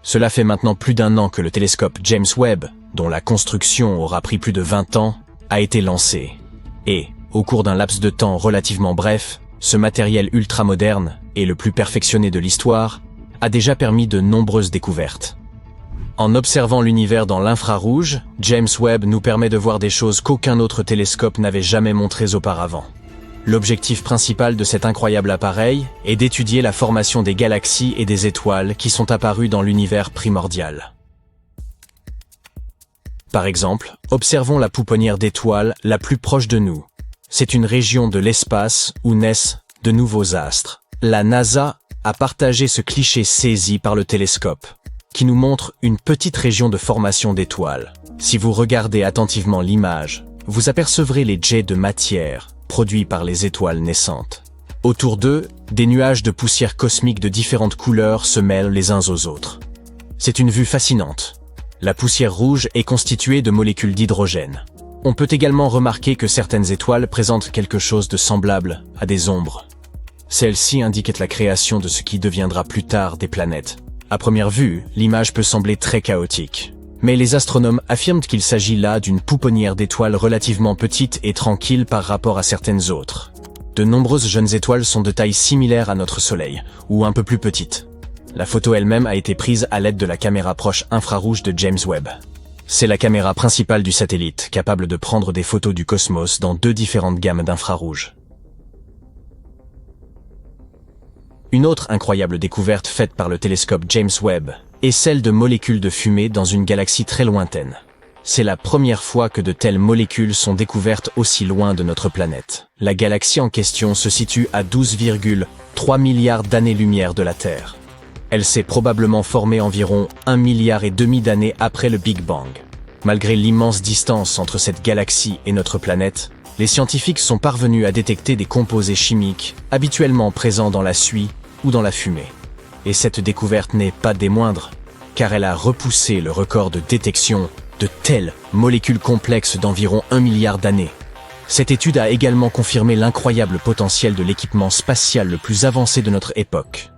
Cela fait maintenant plus d'1 an que le télescope James Webb, dont la construction aura pris plus de 20 ans, a été lancé. Et, au cours d'un laps de temps relativement bref, ce matériel ultramoderne, et le plus perfectionné de l'histoire, a déjà permis de nombreuses découvertes. En observant l'univers dans l'infrarouge, James Webb nous permet de voir des choses qu'aucun autre télescope n'avait jamais montrées auparavant. L'objectif principal de cet incroyable appareil est d'étudier la formation des galaxies et des étoiles qui sont apparues dans l'univers primordial. Par exemple, observons la pouponnière d'étoiles la plus proche de nous. C'est une région de l'espace où naissent de nouveaux astres. La NASA a partagé ce cliché saisi par le télescope, qui nous montre une petite région de formation d'étoiles. Si vous regardez attentivement l'image, vous apercevrez les jets de matière produits par les étoiles naissantes. Autour d'eux, des nuages de poussière cosmique de différentes couleurs se mêlent les uns aux autres. C'est une vue fascinante. La poussière rouge est constituée de molécules d'hydrogène. On peut également remarquer que certaines étoiles présentent quelque chose de semblable à des ombres. Celles-ci indiquent la création de ce qui deviendra plus tard des planètes. À première vue, l'image peut sembler très chaotique. Mais les astronomes affirment qu'il s'agit là d'une pouponnière d'étoiles relativement petite et tranquille par rapport à certaines autres. De nombreuses jeunes étoiles sont de taille similaire à notre Soleil, ou un peu plus petites. La photo elle-même a été prise à l'aide de la caméra proche infrarouge de James Webb. C'est la caméra principale du satellite, capable de prendre des photos du cosmos dans 2 différentes gammes d'infrarouge. Une autre incroyable découverte faite par le télescope James Webb est celle de molécules de fumée dans une galaxie très lointaine. C'est la première fois que de telles molécules sont découvertes aussi loin de notre planète. La galaxie en question se situe à 12,3 milliards d'années-lumière de la Terre. Elle s'est probablement formée environ 1,5 milliard d'années après le Big Bang. Malgré l'immense distance entre cette galaxie et notre planète, les scientifiques sont parvenus à détecter des composés chimiques habituellement présents dans la suie ou dans la fumée. Et cette découverte n'est pas des moindres, car elle a repoussé le record de détection de telles molécules complexes d'environ 1 milliard d'années. Cette étude a également confirmé l'incroyable potentiel de l'équipement spatial le plus avancé de notre époque.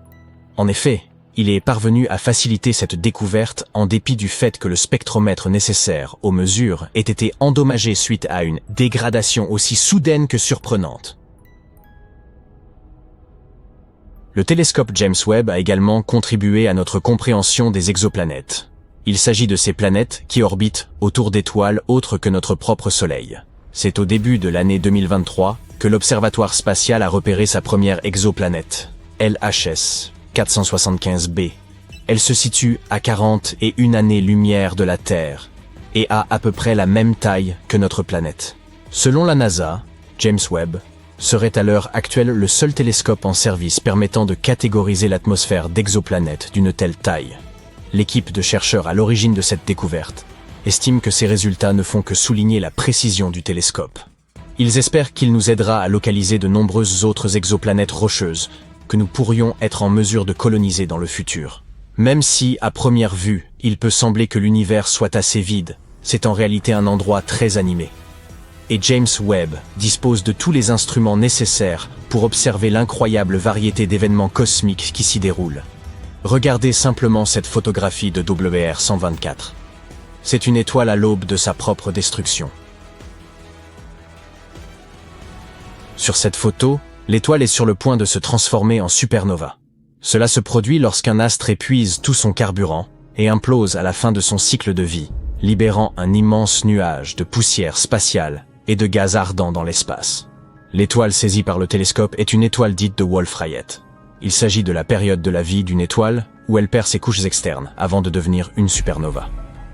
En effet, il est parvenu à faciliter cette découverte en dépit du fait que le spectromètre nécessaire aux mesures ait été endommagé suite à une dégradation aussi soudaine que surprenante. Le télescope James Webb a également contribué à notre compréhension des exoplanètes. Il s'agit de ces planètes qui orbitent autour d'étoiles autres que notre propre Soleil. C'est au début de l'année 2023 que l'Observatoire spatial a repéré sa première exoplanète, LHS 475b. Elle se situe à 41 années-lumière de la Terre et a à peu près la même taille que notre planète. Selon la NASA, James Webb serait à l'heure actuelle le seul télescope en service permettant de catégoriser l'atmosphère d'exoplanètes d'une telle taille. L'équipe de chercheurs à l'origine de cette découverte estime que ces résultats ne font que souligner la précision du télescope. Ils espèrent qu'il nous aidera à localiser de nombreuses autres exoplanètes rocheuses que nous pourrions être en mesure de coloniser dans le futur. Même si, à première vue, il peut sembler que l'univers soit assez vide, c'est en réalité un endroit très animé. Et James Webb dispose de tous les instruments nécessaires pour observer l'incroyable variété d'événements cosmiques qui s'y déroulent. Regardez simplement cette photographie de WR124. C'est une étoile à l'aube de sa propre destruction. Sur cette photo, l'étoile est sur le point de se transformer en supernova. Cela se produit lorsqu'un astre épuise tout son carburant et implose à la fin de son cycle de vie, libérant un immense nuage de poussière spatiale et de gaz ardent dans l'espace. L'étoile saisie par le télescope est une étoile dite de Wolf-Rayet. Il s'agit de la période de la vie d'une étoile où elle perd ses couches externes avant de devenir une supernova.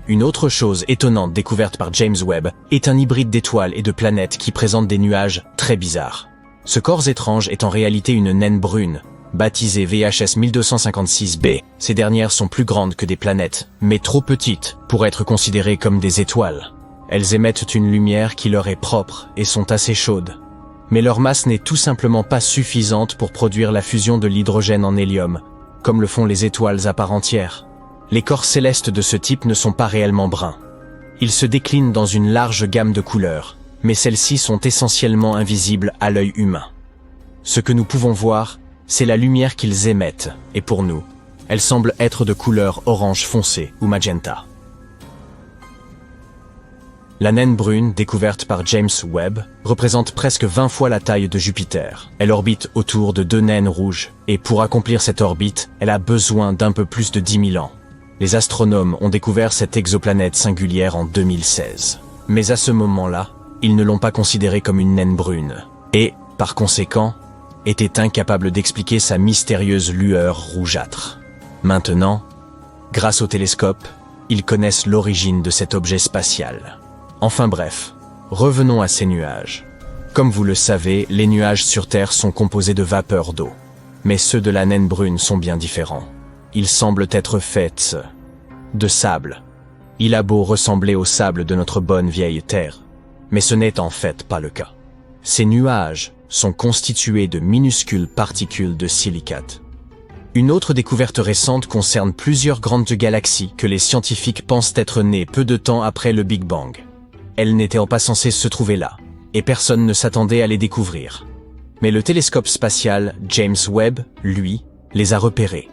Une autre chose étonnante découverte par James Webb est un hybride d'étoiles et de planètes qui présente des nuages très bizarres. Ce corps étrange est en réalité une naine brune, baptisée VHS 1256b. Ces dernières sont plus grandes que des planètes, mais trop petites pour être considérées comme des étoiles. Elles émettent une lumière qui leur est propre et sont assez chaudes. Mais leur masse n'est tout simplement pas suffisante pour produire la fusion de l'hydrogène en hélium, comme le font les étoiles à part entière. Les corps célestes de ce type ne sont pas réellement bruns. Ils se déclinent dans une large gamme de couleurs, mais celles-ci sont essentiellement invisibles à l'œil humain. Ce que nous pouvons voir, c'est la lumière qu'ils émettent, et pour nous, Elle semble être de couleur orange foncé ou magenta. La naine brune, découverte par James Webb, représente presque 20 fois la taille de Jupiter. Elle orbite autour de 2 naines rouges, et pour accomplir cette orbite, elle a besoin d'un peu plus de 10 000 ans. Les astronomes ont découvert cette exoplanète singulière en 2016. Mais à ce moment-là, ils ne l'ont pas considérée comme une naine brune, et, par conséquent, étaient incapables d'expliquer sa mystérieuse lueur rougeâtre. Maintenant, grâce au télescope, ils connaissent l'origine de cet objet spatial. Enfin bref, revenons à ces nuages. Comme vous le savez, les nuages sur Terre sont composés de vapeur d'eau. Mais ceux de la naine brune sont bien différents. Ils semblent être faits de sable. Il a beau ressembler au sable de notre bonne vieille Terre, mais ce n'est en fait pas le cas. Ces nuages sont constitués de minuscules particules de silicate. Une autre découverte récente concerne plusieurs grandes galaxies que les scientifiques pensent être nées peu de temps après le Big Bang. Elles n'étaient pas censées se trouver là, et personne ne s'attendait à les découvrir. Mais le télescope spatial James Webb, lui, les a repérées.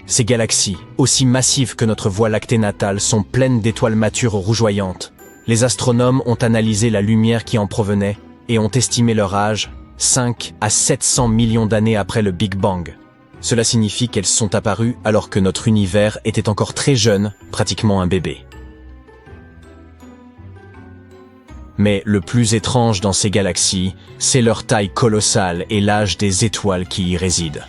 Ces galaxies, aussi massives que notre Voie lactée natale, sont pleines d'étoiles matures rougeoyantes. Les astronomes ont analysé la lumière qui en provenait et ont estimé leur âge 5 à 700 millions d'années après le Big Bang. Cela signifie qu'elles sont apparues alors que notre univers était encore très jeune, pratiquement un bébé. Mais le plus étrange dans ces galaxies, c'est leur taille colossale et l'âge des étoiles qui y résident.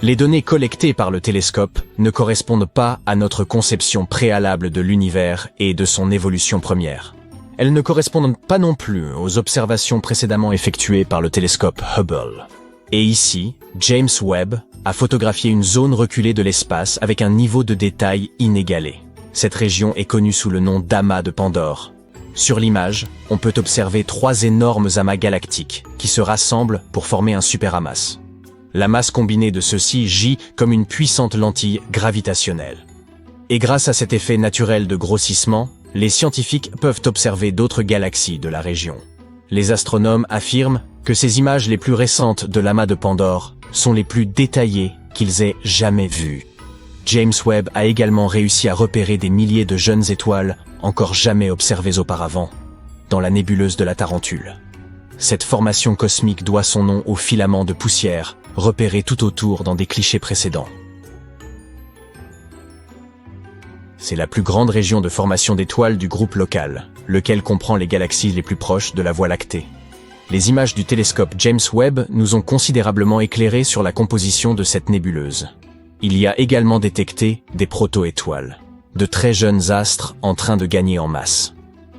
Les données collectées par le télescope ne correspondent pas à notre conception préalable de l'univers et de son évolution première. Elles ne correspondent pas non plus aux observations précédemment effectuées par le télescope Hubble. Et ici, James Webb a photographié une zone reculée de l'espace avec un niveau de détail inégalé. Cette région est connue sous le nom d'amas de Pandore. Sur l'image, on peut observer 3 énormes amas galactiques qui se rassemblent pour former un superamas. La masse combinée de ceux-ci gît comme une puissante lentille gravitationnelle. Et grâce à cet effet naturel de grossissement, les scientifiques peuvent observer d'autres galaxies de la région. Les astronomes affirment que ces images les plus récentes de l'amas de Pandore sont les plus détaillées qu'ils aient jamais vues. James Webb a également réussi à repérer des milliers de jeunes étoiles encore jamais observées auparavant, dans la nébuleuse de la Tarentule. Cette formation cosmique doit son nom aux filaments de poussière repérés tout autour dans des clichés précédents. C'est la plus grande région de formation d'étoiles du groupe local, lequel comprend les galaxies les plus proches de la Voie lactée. Les images du télescope James Webb nous ont considérablement éclairés sur la composition de cette nébuleuse. Il y a également détecté des proto-étoiles, de très jeunes astres en train de gagner en masse.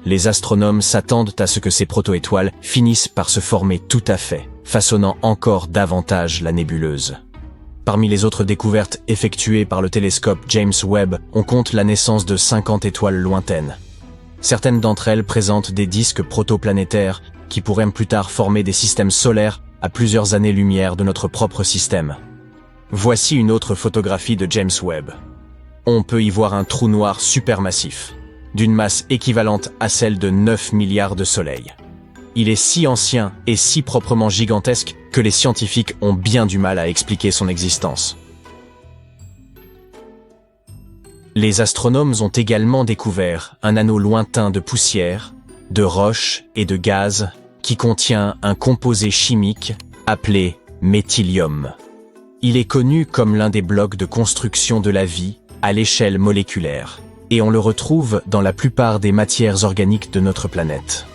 Les astronomes s'attendent à ce que ces proto-étoiles finissent par se former tout à fait, façonnant encore davantage la nébuleuse. Parmi les autres découvertes effectuées par le télescope James Webb, on compte la naissance de 50 étoiles lointaines. Certaines d'entre elles présentent des disques protoplanétaires qui pourraient plus tard former des systèmes solaires à plusieurs années-lumière de notre propre système. Voici une autre photographie de James Webb. On peut y voir un trou noir supermassif, d'une masse équivalente à celle de 9 milliards de soleils. Il est si ancien et si proprement gigantesque que les scientifiques ont bien du mal à expliquer son existence. Les astronomes ont également découvert un anneau lointain de poussière, de roches et de gaz qui contient un composé chimique appelé méthylium. Il est connu comme l'un des blocs de construction de la vie à l'échelle moléculaire, et on le retrouve dans la plupart des matières organiques de notre planète.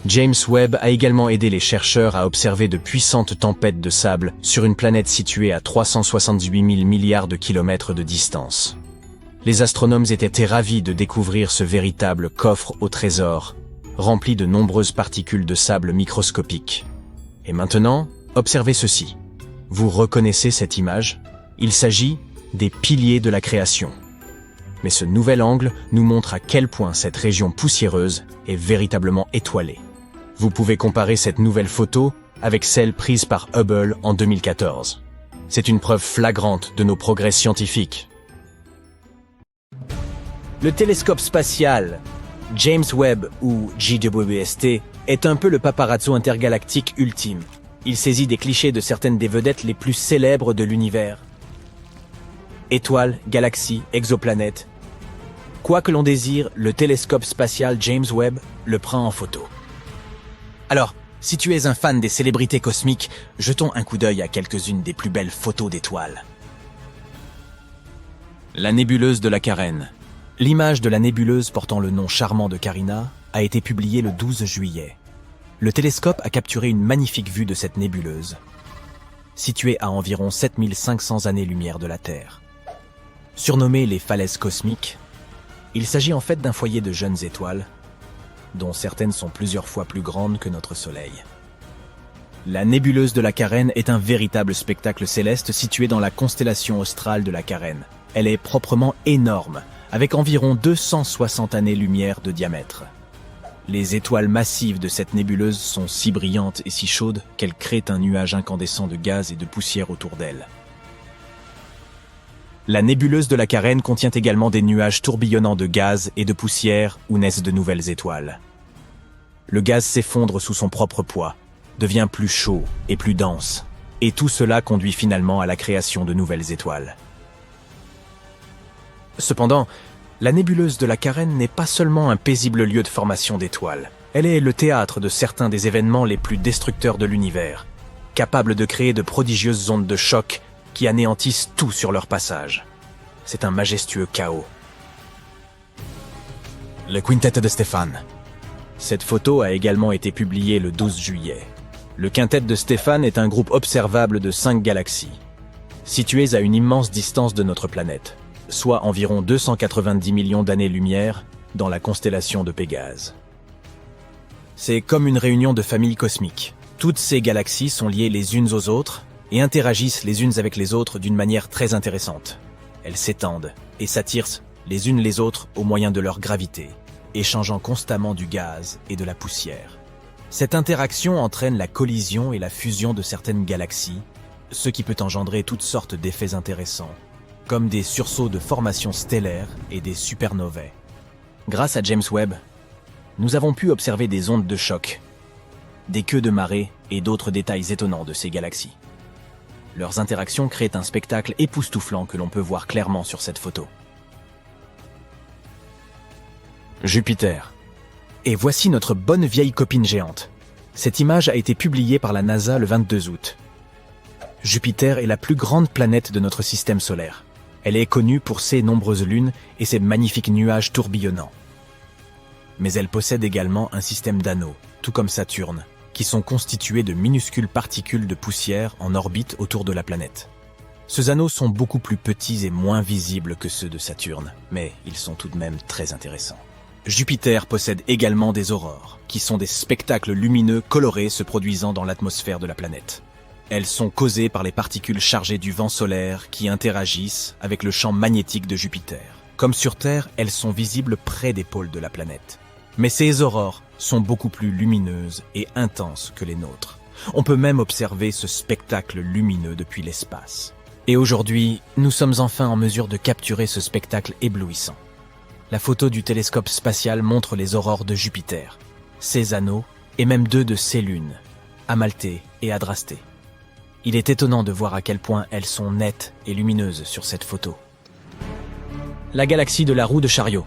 James Webb a également aidé les chercheurs à observer de puissantes tempêtes de sable sur une planète située à 378 000 milliards de kilomètres de distance. Les astronomes étaient ravis de découvrir ce véritable coffre au trésor, rempli de nombreuses particules de sable microscopiques. Et maintenant, observez ceci. Vous reconnaissez cette image? Il s'agit des piliers de la création. Mais ce nouvel angle nous montre à quel point cette région poussiéreuse est véritablement étoilée. Vous pouvez comparer cette nouvelle photo avec celle prise par Hubble en 2014. C'est une preuve flagrante de nos progrès scientifiques. Le télescope spatial James Webb ou JWST est un peu le paparazzo intergalactique ultime. Il saisit des clichés de certaines des vedettes les plus célèbres de l'univers. Étoiles, galaxies, exoplanètes. Quoi que l'on désire, le télescope spatial James Webb le prend en photo. Alors, si tu es un fan des célébrités cosmiques, jetons un coup d'œil à quelques-unes des plus belles photos d'étoiles. La nébuleuse de la Carène. L'image de la nébuleuse portant le nom charmant de Carina a été publiée le 12 juillet. Le télescope a capturé une magnifique vue de cette nébuleuse, située à environ 7500 années-lumière de la Terre. Surnommée les falaises cosmiques, il s'agit en fait d'un foyer de jeunes étoiles, dont certaines sont plusieurs fois plus grandes que notre Soleil. La nébuleuse de la Carène est un véritable spectacle céleste situé dans la constellation australe de la Carène. Elle est proprement énorme, avec environ 260 années-lumière de diamètre. Les étoiles massives de cette nébuleuse sont si brillantes et si chaudes qu'elles créent un nuage incandescent de gaz et de poussière autour d'elles. La nébuleuse de la Carène contient également des nuages tourbillonnants de gaz et de poussière où naissent de nouvelles étoiles. Le gaz s'effondre sous son propre poids, devient plus chaud et plus dense, et tout cela conduit finalement à la création de nouvelles étoiles. Cependant, la nébuleuse de la Carène n'est pas seulement un paisible lieu de formation d'étoiles. Elle est le théâtre de certains des événements les plus destructeurs de l'univers, capable de créer de prodigieuses ondes de choc qui anéantissent tout sur leur passage. C'est un majestueux chaos. Le quintet de Stéphane. Cette photo a également été publiée le 12 juillet. Le quintet de Stéphane est un groupe observable de 5 galaxies, situées à une immense distance de notre planète, soit environ 290 millions d'années-lumière dans la constellation de Pégase. C'est comme une réunion de familles cosmiques. Toutes ces galaxies sont liées les unes aux autres et interagissent les unes avec les autres d'une manière très intéressante. Elles s'étendent et s'attirent les unes les autres au moyen de leur gravité, échangeant constamment du gaz et de la poussière. Cette interaction entraîne la collision et la fusion de certaines galaxies, ce qui peut engendrer toutes sortes d'effets intéressants, comme des sursauts de formation stellaire et des supernovae. Grâce à James Webb, nous avons pu observer des ondes de choc, des queues de marée et d'autres détails étonnants de ces galaxies. Leurs interactions créent un spectacle époustouflant que l'on peut voir clairement sur cette photo. Jupiter. Et voici notre bonne vieille copine géante. Cette image a été publiée par la NASA le 22 août. Jupiter est la plus grande planète de notre système solaire. Elle est connue pour ses nombreuses lunes et ses magnifiques nuages tourbillonnants. Mais elle possède également un système d'anneaux, tout comme Saturne, qui sont constitués de minuscules particules de poussière en orbite autour de la planète. Ces anneaux sont beaucoup plus petits et moins visibles que ceux de Saturne, mais ils sont tout de même très intéressants. Jupiter possède également des aurores, qui sont des spectacles lumineux colorés se produisant dans l'atmosphère de la planète. Elles sont causées par les particules chargées du vent solaire qui interagissent avec le champ magnétique de Jupiter. Comme sur Terre, elles sont visibles près des pôles de la planète. Mais ces aurores sont beaucoup plus lumineuses et intenses que les nôtres. On peut même observer ce spectacle lumineux depuis l'espace. Et aujourd'hui, nous sommes enfin en mesure de capturer ce spectacle éblouissant. La photo du télescope spatial montre les aurores de Jupiter, ses anneaux et même deux de ses lunes, Amalthée et Adrastée. Il est étonnant de voir à quel point elles sont nettes et lumineuses sur cette photo. La galaxie de la roue de Chariot.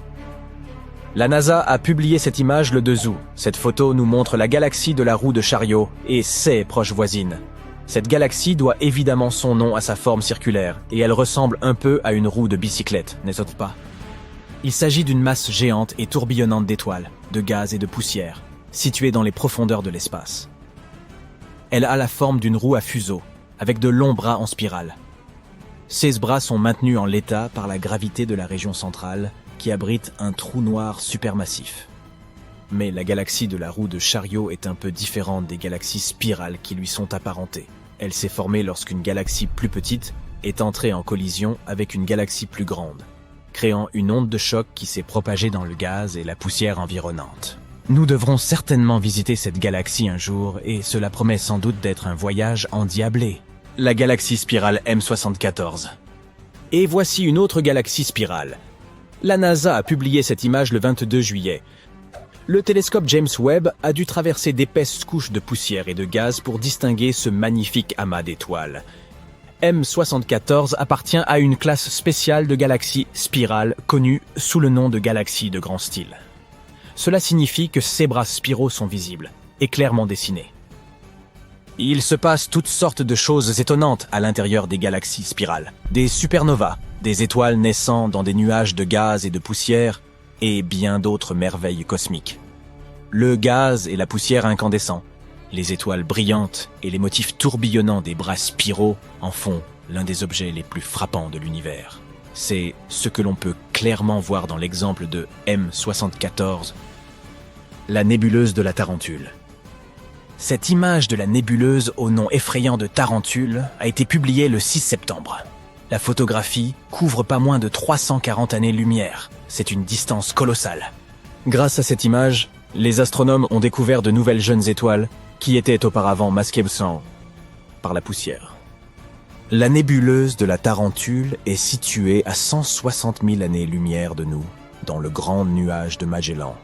La NASA a publié cette image le 2 août. Cette photo nous montre la galaxie de la roue de Chariot et ses proches voisines. Cette galaxie doit évidemment son nom à sa forme circulaire et elle ressemble un peu à une roue de bicyclette, n'est-ce pas? Il s'agit d'une masse géante et tourbillonnante d'étoiles, de gaz et de poussière, située dans les profondeurs de l'espace. Elle a la forme d'une roue à fuseau, avec de longs bras en spirale. Ces bras sont maintenus en l'état par la gravité de la région centrale, qui abrite un trou noir supermassif. Mais la galaxie de la roue de Chariot est un peu différente des galaxies spirales qui lui sont apparentées. Elle s'est formée lorsqu'une galaxie plus petite est entrée en collision avec une galaxie plus grande, créant une onde de choc qui s'est propagée dans le gaz et la poussière environnante. Nous devrons certainement visiter cette galaxie un jour et cela promet sans doute d'être un voyage endiablé. La galaxie spirale M74. Et voici une autre galaxie spirale. La NASA a publié cette image le 22 juillet. Le télescope James Webb a dû traverser d'épaisses couches de poussière et de gaz pour distinguer ce magnifique amas d'étoiles. M74 appartient à une classe spéciale de galaxies spirales connue sous le nom de galaxies de grand style. Cela signifie que ces bras spiraux sont visibles et clairement dessinés. Il se passe toutes sortes de choses étonnantes à l'intérieur des galaxies spirales. Des supernovas, des étoiles naissant dans des nuages de gaz et de poussière, et bien d'autres merveilles cosmiques. Le gaz et la poussière incandescents, les étoiles brillantes et les motifs tourbillonnants des bras spiraux en font l'un des objets les plus frappants de l'univers. C'est ce que l'on peut clairement voir dans l'exemple de M74, la nébuleuse de la Tarentule. Cette image de la nébuleuse au nom effrayant de Tarentule a été publiée le 6 septembre. La photographie couvre pas moins de 340 années-lumière. C'est une distance colossale. Grâce à cette image, les astronomes ont découvert de nouvelles jeunes étoiles qui étaient auparavant masquées par la poussière. La nébuleuse de la Tarentule est située à 160 000 années-lumière de nous, dans le grand nuage de Magellan.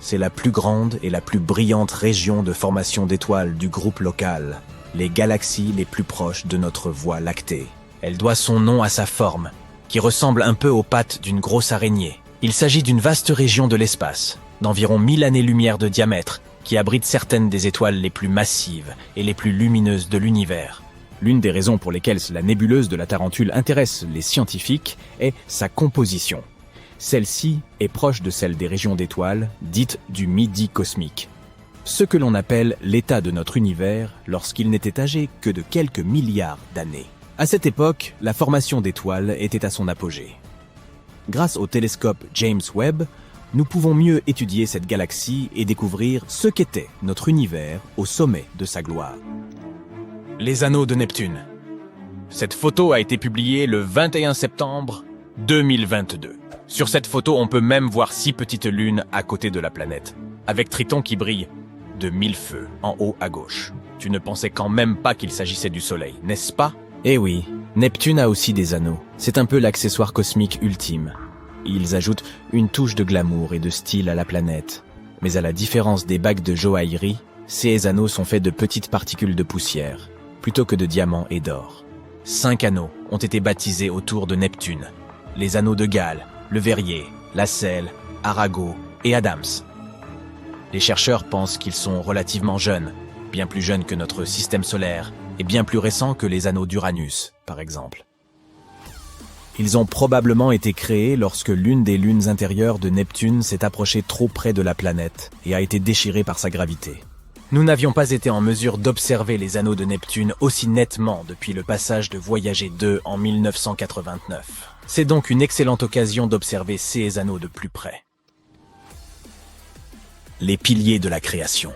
C'est la plus grande et la plus brillante région de formation d'étoiles du groupe local, les galaxies les plus proches de notre Voie lactée. Elle doit son nom à sa forme, qui ressemble un peu aux pattes d'une grosse araignée. Il s'agit d'une vaste région de l'espace, d'environ 1000 années-lumière de diamètre, qui abrite certaines des étoiles les plus massives et les plus lumineuses de l'univers. L'une des raisons pour lesquelles la nébuleuse de la Tarentule intéresse les scientifiques est sa composition. Celle-ci est proche de celle des régions d'étoiles, dites du midi cosmique. Ce que l'on appelle l'état de notre univers lorsqu'il n'était âgé que de quelques milliards d'années. À cette époque, la formation d'étoiles était à son apogée. Grâce au télescope James Webb, nous pouvons mieux étudier cette galaxie et découvrir ce qu'était notre univers au sommet de sa gloire. Les anneaux de Neptune. Cette photo a été publiée le 21 septembre 2022. Sur cette photo, on peut même voir 6 petites lunes à côté de la planète, avec Triton qui brille de 1000 feux en haut à gauche. Tu ne pensais quand même pas qu'il s'agissait du Soleil, n'est-ce pas? Eh oui, Neptune a aussi des anneaux. C'est un peu l'accessoire cosmique ultime. Ils ajoutent une touche de glamour et de style à la planète. Mais à la différence des bagues de joaillerie, ces anneaux sont faits de petites particules de poussière, plutôt que de diamants et d'or. 5 anneaux ont été baptisés autour de Neptune. Les anneaux de Gale, le Verrier, Lassell, Arago et Adams. Les chercheurs pensent qu'ils sont relativement jeunes, bien plus jeunes que notre système solaire, et bien plus récents que les anneaux d'Uranus, par exemple. Ils ont probablement été créés lorsque l'une des lunes intérieures de Neptune s'est approchée trop près de la planète et a été déchirée par sa gravité. Nous n'avions pas été en mesure d'observer les anneaux de Neptune aussi nettement depuis le passage de Voyager 2 en 1989. C'est donc une excellente occasion d'observer ces anneaux de plus près. Les piliers de la création.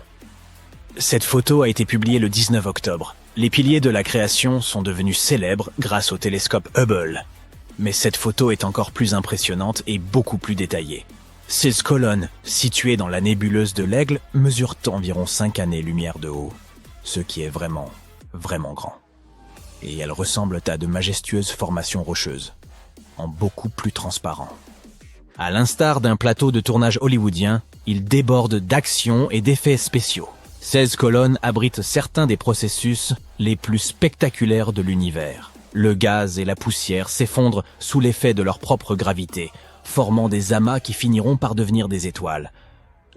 Cette photo a été publiée le 19 octobre. Les piliers de la création sont devenus célèbres grâce au télescope Hubble. Mais cette photo est encore plus impressionnante et beaucoup plus détaillée. Ces colonnes, situées dans la nébuleuse de l'Aigle, mesurent environ 5 années-lumière de haut, ce qui est vraiment, vraiment grand. Et elles ressemblent à de majestueuses formations rocheuses, en beaucoup plus transparent. À l'instar d'un plateau de tournage hollywoodien, il déborde d'action et d'effets spéciaux. 16 colonnes abritent certains des processus les plus spectaculaires de l'univers. Le gaz et la poussière s'effondrent sous l'effet de leur propre gravité, formant des amas qui finiront par devenir des étoiles.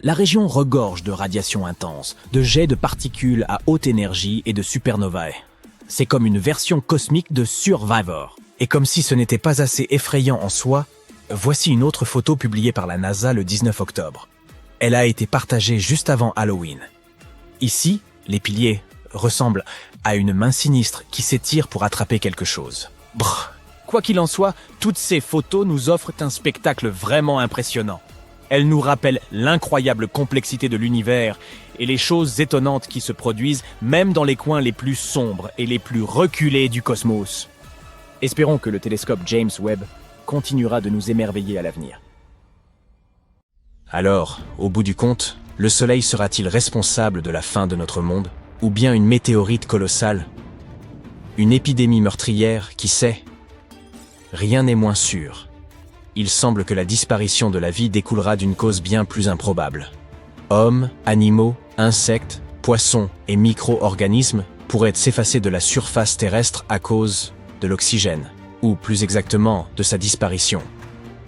La région regorge de radiations intenses, de jets de particules à haute énergie et de supernovae. C'est comme une version cosmique de Survivor. Et comme si ce n'était pas assez effrayant en soi, voici une autre photo publiée par la NASA le 19 octobre. Elle a été partagée juste avant Halloween. Ici, les piliers ressemblent à une main sinistre qui s'étire pour attraper quelque chose. Brrr. Quoi qu'il en soit, toutes ces photos nous offrent un spectacle vraiment impressionnant. Elles nous rappellent l'incroyable complexité de l'univers et les choses étonnantes qui se produisent même dans les coins les plus sombres et les plus reculés du cosmos. Espérons que le télescope James Webb continuera de nous émerveiller à l'avenir. Alors, au bout du compte, le Soleil sera-t-il responsable de la fin de notre monde? Ou bien une météorite colossale? Une épidémie meurtrière, qui sait? Rien n'est moins sûr. Il semble que la disparition de la vie découlera d'une cause bien plus improbable. Hommes, animaux, insectes, poissons et micro-organismes pourrait s'effacer de la surface terrestre à cause de l'oxygène, ou plus exactement de sa disparition.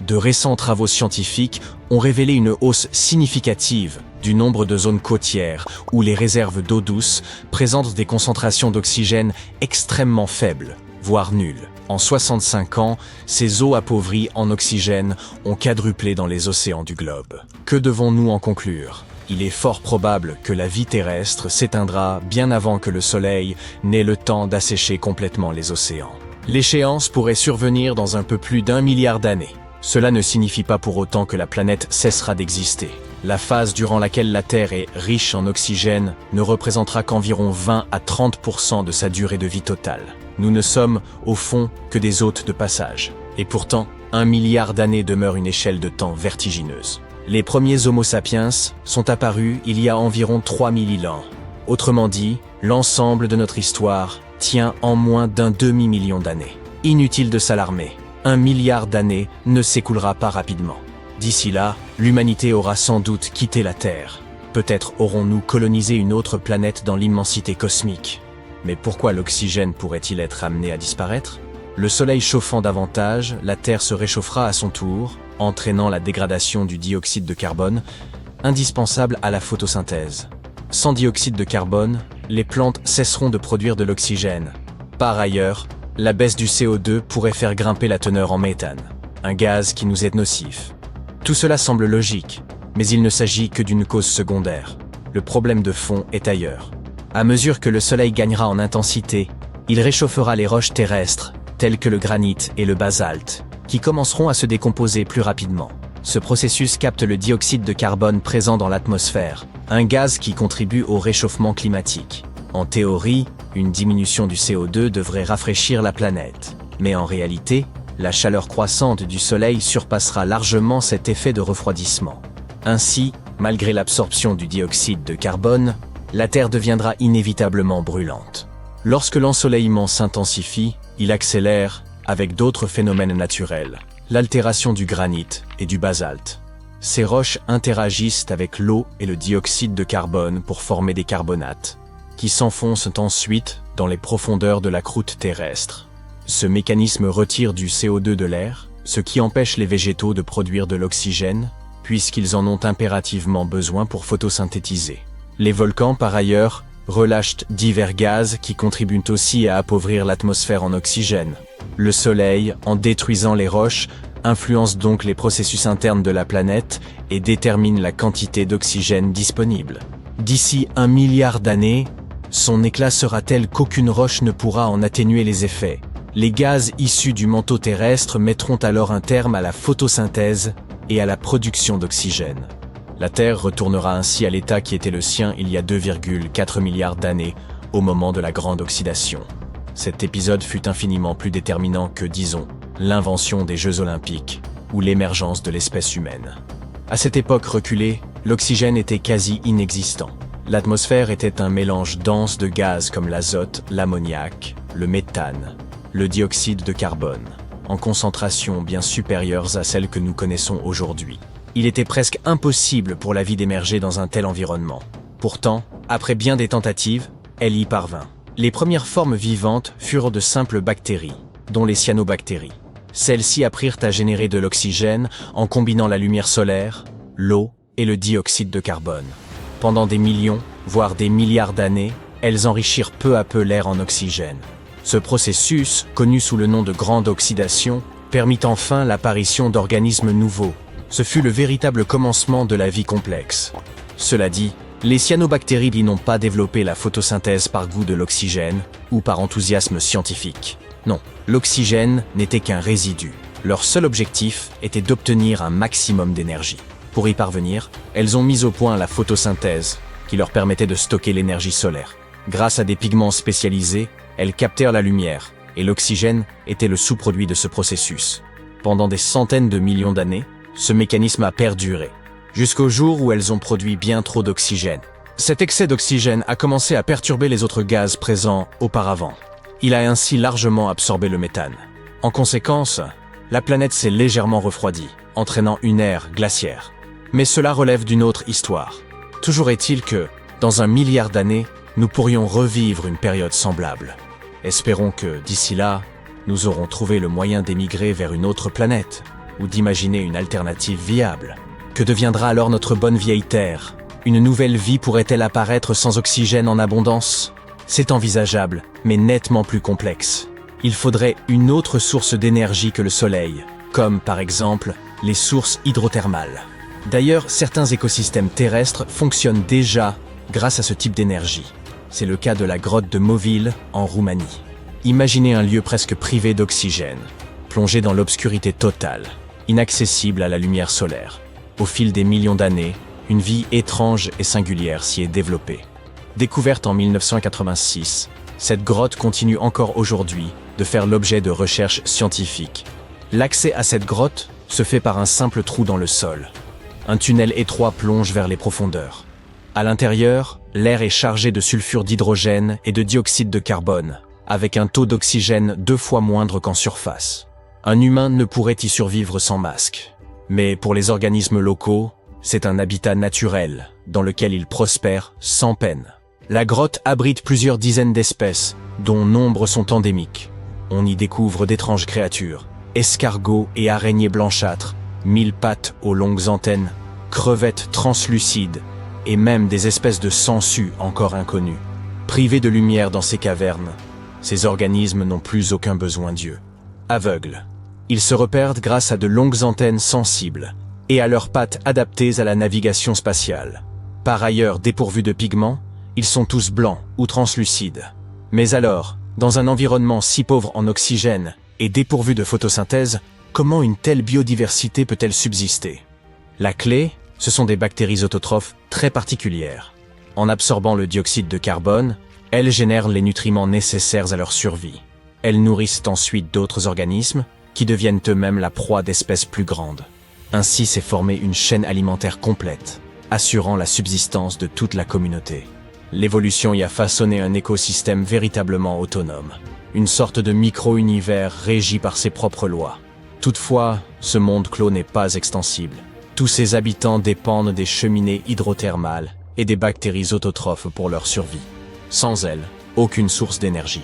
De récents travaux scientifiques ont révélé une hausse significative du nombre de zones côtières où les réserves d'eau douce présentent des concentrations d'oxygène extrêmement faibles, voire nulles. En 65 ans, ces eaux appauvries en oxygène ont quadruplé dans les océans du globe. Que devons-nous en conclure ? Il est fort probable que la vie terrestre s'éteindra bien avant que le Soleil n'ait le temps d'assécher complètement les océans. L'échéance pourrait survenir dans un peu plus d'1 milliard d'années. Cela ne signifie pas pour autant que la planète cessera d'exister. La phase durant laquelle la Terre est riche en oxygène ne représentera qu'environ 20 à 30% de sa durée de vie totale. Nous ne sommes, au fond, que des hôtes de passage. Et pourtant, 1 milliard d'années demeure une échelle de temps vertigineuse. Les premiers Homo sapiens sont apparus il y a environ 3000 ans. Autrement dit, l'ensemble de notre histoire tient en moins d'un demi-million d'années. Inutile de s'alarmer. 1 milliard d'années ne s'écoulera pas rapidement. D'ici là, l'humanité aura sans doute quitté la Terre. Peut-être aurons-nous colonisé une autre planète dans l'immensité cosmique. Mais pourquoi l'oxygène pourrait-il être amené à disparaître ? Le Soleil chauffant davantage, la Terre se réchauffera à son tour, entraînant la dégradation du dioxyde de carbone, indispensable à la photosynthèse. Sans dioxyde de carbone, les plantes cesseront de produire de l'oxygène. Par ailleurs, la baisse du CO2 pourrait faire grimper la teneur en méthane, un gaz qui nous est nocif. Tout cela semble logique, mais il ne s'agit que d'une cause secondaire. Le problème de fond est ailleurs. À mesure que le Soleil gagnera en intensité, il réchauffera les roches terrestres, telles que le granit et le basalte, qui commenceront à se décomposer plus rapidement. Ce processus capte le dioxyde de carbone présent dans l'atmosphère, un gaz qui contribue au réchauffement climatique. En théorie, une diminution du CO2 devrait rafraîchir la planète. Mais en réalité, la chaleur croissante du Soleil surpassera largement cet effet de refroidissement. Ainsi, malgré l'absorption du dioxyde de carbone, la Terre deviendra inévitablement brûlante. Lorsque l'ensoleillement s'intensifie, il accélère, avec d'autres phénomènes naturels, l'altération du granit et du basalte. Ces roches interagissent avec l'eau et le dioxyde de carbone pour former des carbonates, qui s'enfoncent ensuite dans les profondeurs de la croûte terrestre. Ce mécanisme retire du CO2 de l'air, ce qui empêche les végétaux de produire de l'oxygène, puisqu'ils en ont impérativement besoin pour photosynthétiser. Les volcans, par ailleurs, relâchent divers gaz qui contribuent aussi à appauvrir l'atmosphère en oxygène. Le Soleil, en détruisant les roches, influence donc les processus internes de la planète et détermine la quantité d'oxygène disponible. D'ici 1 milliard d'années, son éclat sera tel qu'aucune roche ne pourra en atténuer les effets. Les gaz issus du manteau terrestre mettront alors un terme à la photosynthèse et à la production d'oxygène. La Terre retournera ainsi à l'état qui était le sien il y a 2,4 milliards d'années, au moment de la grande oxydation. Cet épisode fut infiniment plus déterminant que, disons, l'invention des Jeux Olympiques ou l'émergence de l'espèce humaine. À cette époque reculée, l'oxygène était quasi inexistant. L'atmosphère était un mélange dense de gaz comme l'azote, l'ammoniac, le méthane, le dioxyde de carbone, en concentration bien supérieures à celles que nous connaissons aujourd'hui. Il était presque impossible pour la vie d'émerger dans un tel environnement. Pourtant, après bien des tentatives, elle y parvint. Les premières formes vivantes furent de simples bactéries, dont les cyanobactéries. Celles-ci apprirent à générer de l'oxygène en combinant la lumière solaire, l'eau et le dioxyde de carbone. Pendant des millions, voire des milliards d'années, elles enrichirent peu à peu l'air en oxygène. Ce processus, connu sous le nom de grande oxydation, permit enfin l'apparition d'organismes nouveaux. Ce fut le véritable commencement de la vie complexe. Cela dit, les cyanobactéries n'ont pas développé la photosynthèse par goût de l'oxygène ou par enthousiasme scientifique. Non, l'oxygène n'était qu'un résidu. Leur seul objectif était d'obtenir un maximum d'énergie. Pour y parvenir, elles ont mis au point la photosynthèse, qui leur permettait de stocker l'énergie solaire. Grâce à des pigments spécialisés, elles captèrent la lumière, et l'oxygène était le sous-produit de ce processus. Pendant des centaines de millions d'années, ce mécanisme a perduré, jusqu'au jour où elles ont produit bien trop d'oxygène. Cet excès d'oxygène a commencé à perturber les autres gaz présents auparavant. Il a ainsi largement absorbé le méthane. En conséquence, la planète s'est légèrement refroidie, entraînant une ère glaciaire. Mais cela relève d'une autre histoire. Toujours est-il que, dans 1 milliard d'années, nous pourrions revivre une période semblable. Espérons que, d'ici là, nous aurons trouvé le moyen d'émigrer vers une autre planète, ou d'imaginer une alternative viable. Que deviendra alors notre bonne vieille Terre? Une nouvelle vie pourrait-elle apparaître sans oxygène en abondance? C'est envisageable, mais nettement plus complexe. Il faudrait une autre source d'énergie que le Soleil, comme par exemple les sources hydrothermales. D'ailleurs, certains écosystèmes terrestres fonctionnent déjà grâce à ce type d'énergie. C'est le cas de la grotte de Moville en Roumanie. Imaginez un lieu presque privé d'oxygène, plongé dans l'obscurité totale, inaccessible à la lumière solaire. Au fil des millions d'années, une vie étrange et singulière s'y est développée. Découverte en 1986, cette grotte continue encore aujourd'hui de faire l'objet de recherches scientifiques. L'accès à cette grotte se fait par un simple trou dans le sol. Un tunnel étroit plonge vers les profondeurs. À l'intérieur, l'air est chargé de sulfure d'hydrogène et de dioxyde de carbone, avec un taux d'oxygène 2 fois moindre qu'en surface. Un humain ne pourrait y survivre sans masque. Mais pour les organismes locaux, c'est un habitat naturel, dans lequel ils prospèrent sans peine. La grotte abrite plusieurs dizaines d'espèces, dont nombre sont endémiques. On y découvre d'étranges créatures, escargots et araignées blanchâtres, 1000 pattes aux longues antennes, crevettes translucides, et même des espèces de sangsues encore inconnues. Privés de lumière dans ces cavernes, ces organismes n'ont plus aucun besoin d'yeux. Aveugles, ils se repèrent grâce à de longues antennes sensibles et à leurs pattes adaptées à la navigation spatiale. Par ailleurs dépourvus de pigments, ils sont tous blancs ou translucides. Mais alors, dans un environnement si pauvre en oxygène et dépourvu de photosynthèse, comment une telle biodiversité peut-elle subsister? La clé, ce sont des bactéries autotrophes très particulières. En absorbant le dioxyde de carbone, elles génèrent les nutriments nécessaires à leur survie. Elles nourrissent ensuite d'autres organismes qui deviennent eux-mêmes la proie d'espèces plus grandes. Ainsi s'est formée une chaîne alimentaire complète, assurant la subsistance de toute la communauté. L'évolution y a façonné un écosystème véritablement autonome, une sorte de micro-univers régi par ses propres lois. Toutefois, ce monde clos n'est pas extensible. Tous ses habitants dépendent des cheminées hydrothermales et des bactéries autotrophes pour leur survie. Sans elles, aucune source d'énergie.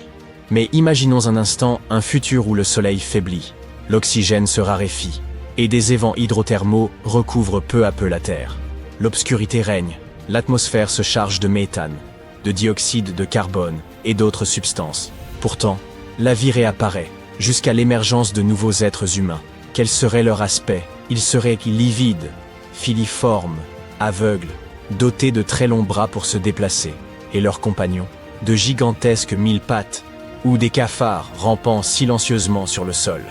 Mais imaginons un instant un futur où le soleil faiblit, l'oxygène se raréfie, et des évents hydrothermaux recouvrent peu à peu la Terre. L'obscurité règne, l'atmosphère se charge de méthane, de dioxyde de carbone et d'autres substances. Pourtant, la vie réapparaît, jusqu'à l'émergence de nouveaux êtres humains. Quel serait leur aspect? Ils seraient livides, filiformes, aveugles, dotés de très longs bras pour se déplacer, et leurs compagnons, de gigantesques 1000 pattes, ou des cafards rampant silencieusement sur le sol.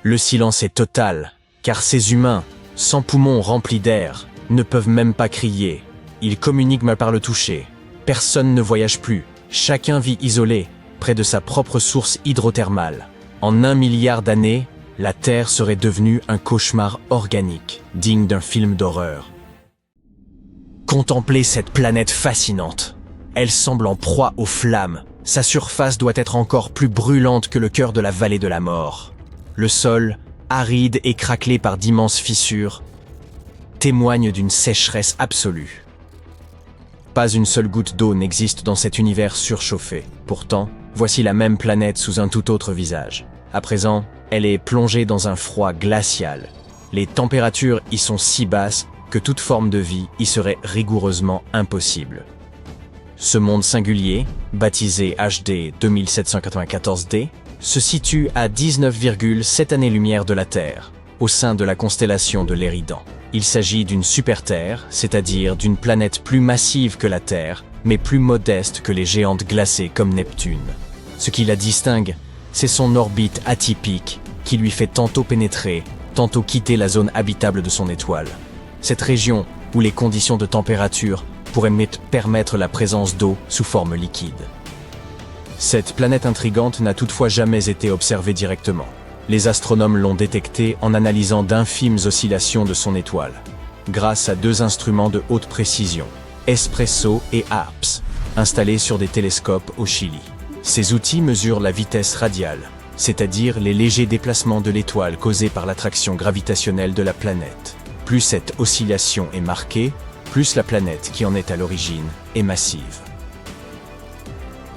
Le silence est total, car ces humains, sans poumons remplis d'air, ne peuvent même pas crier. Ils communiquent par le toucher. Personne ne voyage plus, chacun vit isolé, près de sa propre source hydrothermale. En 1 milliard d'années, la Terre serait devenue un cauchemar organique, digne d'un film d'horreur. Contemplez cette planète fascinante. Elle semble en proie aux flammes. Sa surface doit être encore plus brûlante que le cœur de la vallée de la mort. Le sol, aride et craquelé par d'immenses fissures, témoigne d'une sécheresse absolue. Pas une seule goutte d'eau n'existe dans cet univers surchauffé. Pourtant, voici la même planète sous un tout autre visage. À présent, elle est plongée dans un froid glacial. Les températures y sont si basses que toute forme de vie y serait rigoureusement impossible. Ce monde singulier, baptisé HD 2794D, se situe à 19,7 années-lumière de la Terre, au sein de la constellation de l'Éridan. Il s'agit d'une super-Terre, c'est-à-dire d'une planète plus massive que la Terre, mais plus modeste que les géantes glacées comme Neptune. Ce qui la distingue, c'est son orbite atypique, qui lui fait tantôt pénétrer, tantôt quitter la zone habitable de son étoile. Cette région, où les conditions de température pourraient permettre la présence d'eau sous forme liquide. Cette planète intrigante n'a toutefois jamais été observée directement. Les astronomes l'ont détectée en analysant d'infimes oscillations de son étoile, grâce à 2 instruments de haute précision, ESPRESSO et ARPS, installés sur des télescopes au Chili. Ces outils mesurent la vitesse radiale, c'est-à-dire les légers déplacements de l'étoile causés par l'attraction gravitationnelle de la planète. Plus cette oscillation est marquée, plus la planète qui en est à l'origine est massive.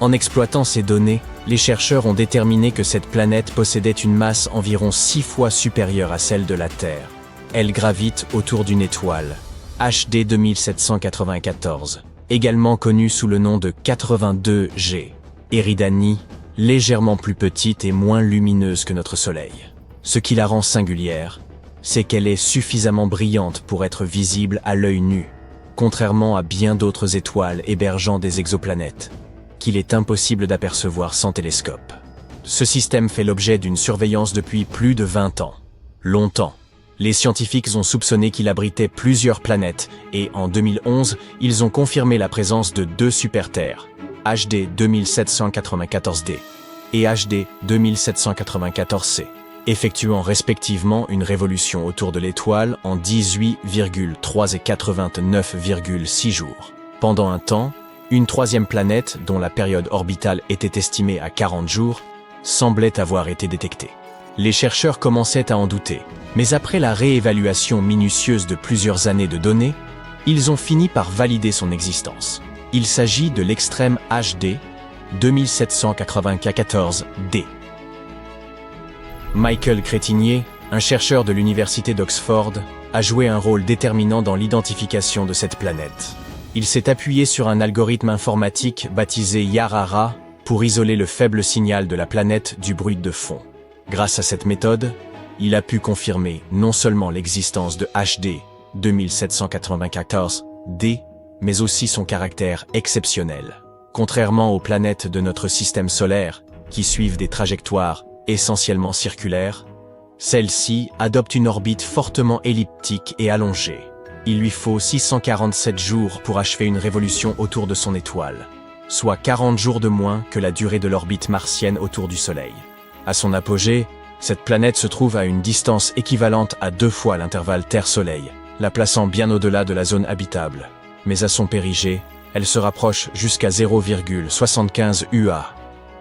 En exploitant ces données, les chercheurs ont déterminé que cette planète possédait une masse environ 6 fois supérieure à celle de la Terre. Elle gravite autour d'une étoile, HD 2794, également connue sous le nom de 82G, Eridani, légèrement plus petite et moins lumineuse que notre Soleil. Ce qui la rend singulière, c'est qu'elle est suffisamment brillante pour être visible à l'œil nu, contrairement à bien d'autres étoiles hébergeant des exoplanètes, qu'il est impossible d'apercevoir sans télescope. Ce système fait l'objet d'une surveillance depuis plus de 20 ans. Longtemps, les scientifiques ont soupçonné qu'il abritait plusieurs planètes et en 2011, ils ont confirmé la présence de 2 super-Terres, HD 2794D et HD 2794C, effectuant respectivement une révolution autour de l'étoile en 18,3 et 89,6 jours. Pendant un temps, une 3e planète, dont la période orbitale était estimée à 40 jours, semblait avoir été détectée. Les chercheurs commençaient à en douter, mais après la réévaluation minutieuse de plusieurs années de données, ils ont fini par valider son existence. Il s'agit de l'extrême HD 2794D. Michael Crétinier, un chercheur de l'université d'Oxford, a joué un rôle déterminant dans l'identification de cette planète. Il s'est appuyé sur un algorithme informatique baptisé Yarara pour isoler le faible signal de la planète du bruit de fond. Grâce à cette méthode, il a pu confirmer non seulement l'existence de HD 2794D, mais aussi son caractère exceptionnel. Contrairement aux planètes de notre système solaire, qui suivent des trajectoires essentiellement circulaires, celle-ci adopte une orbite fortement elliptique et allongée. Il lui faut 647 jours pour achever une révolution autour de son étoile, soit 40 jours de moins que la durée de l'orbite martienne autour du Soleil. À son apogée, cette planète se trouve à une distance équivalente à 2 fois l'intervalle Terre-Soleil, la plaçant bien au-delà de la zone habitable. Mais à son périgée, elle se rapproche jusqu'à 0,75 UA,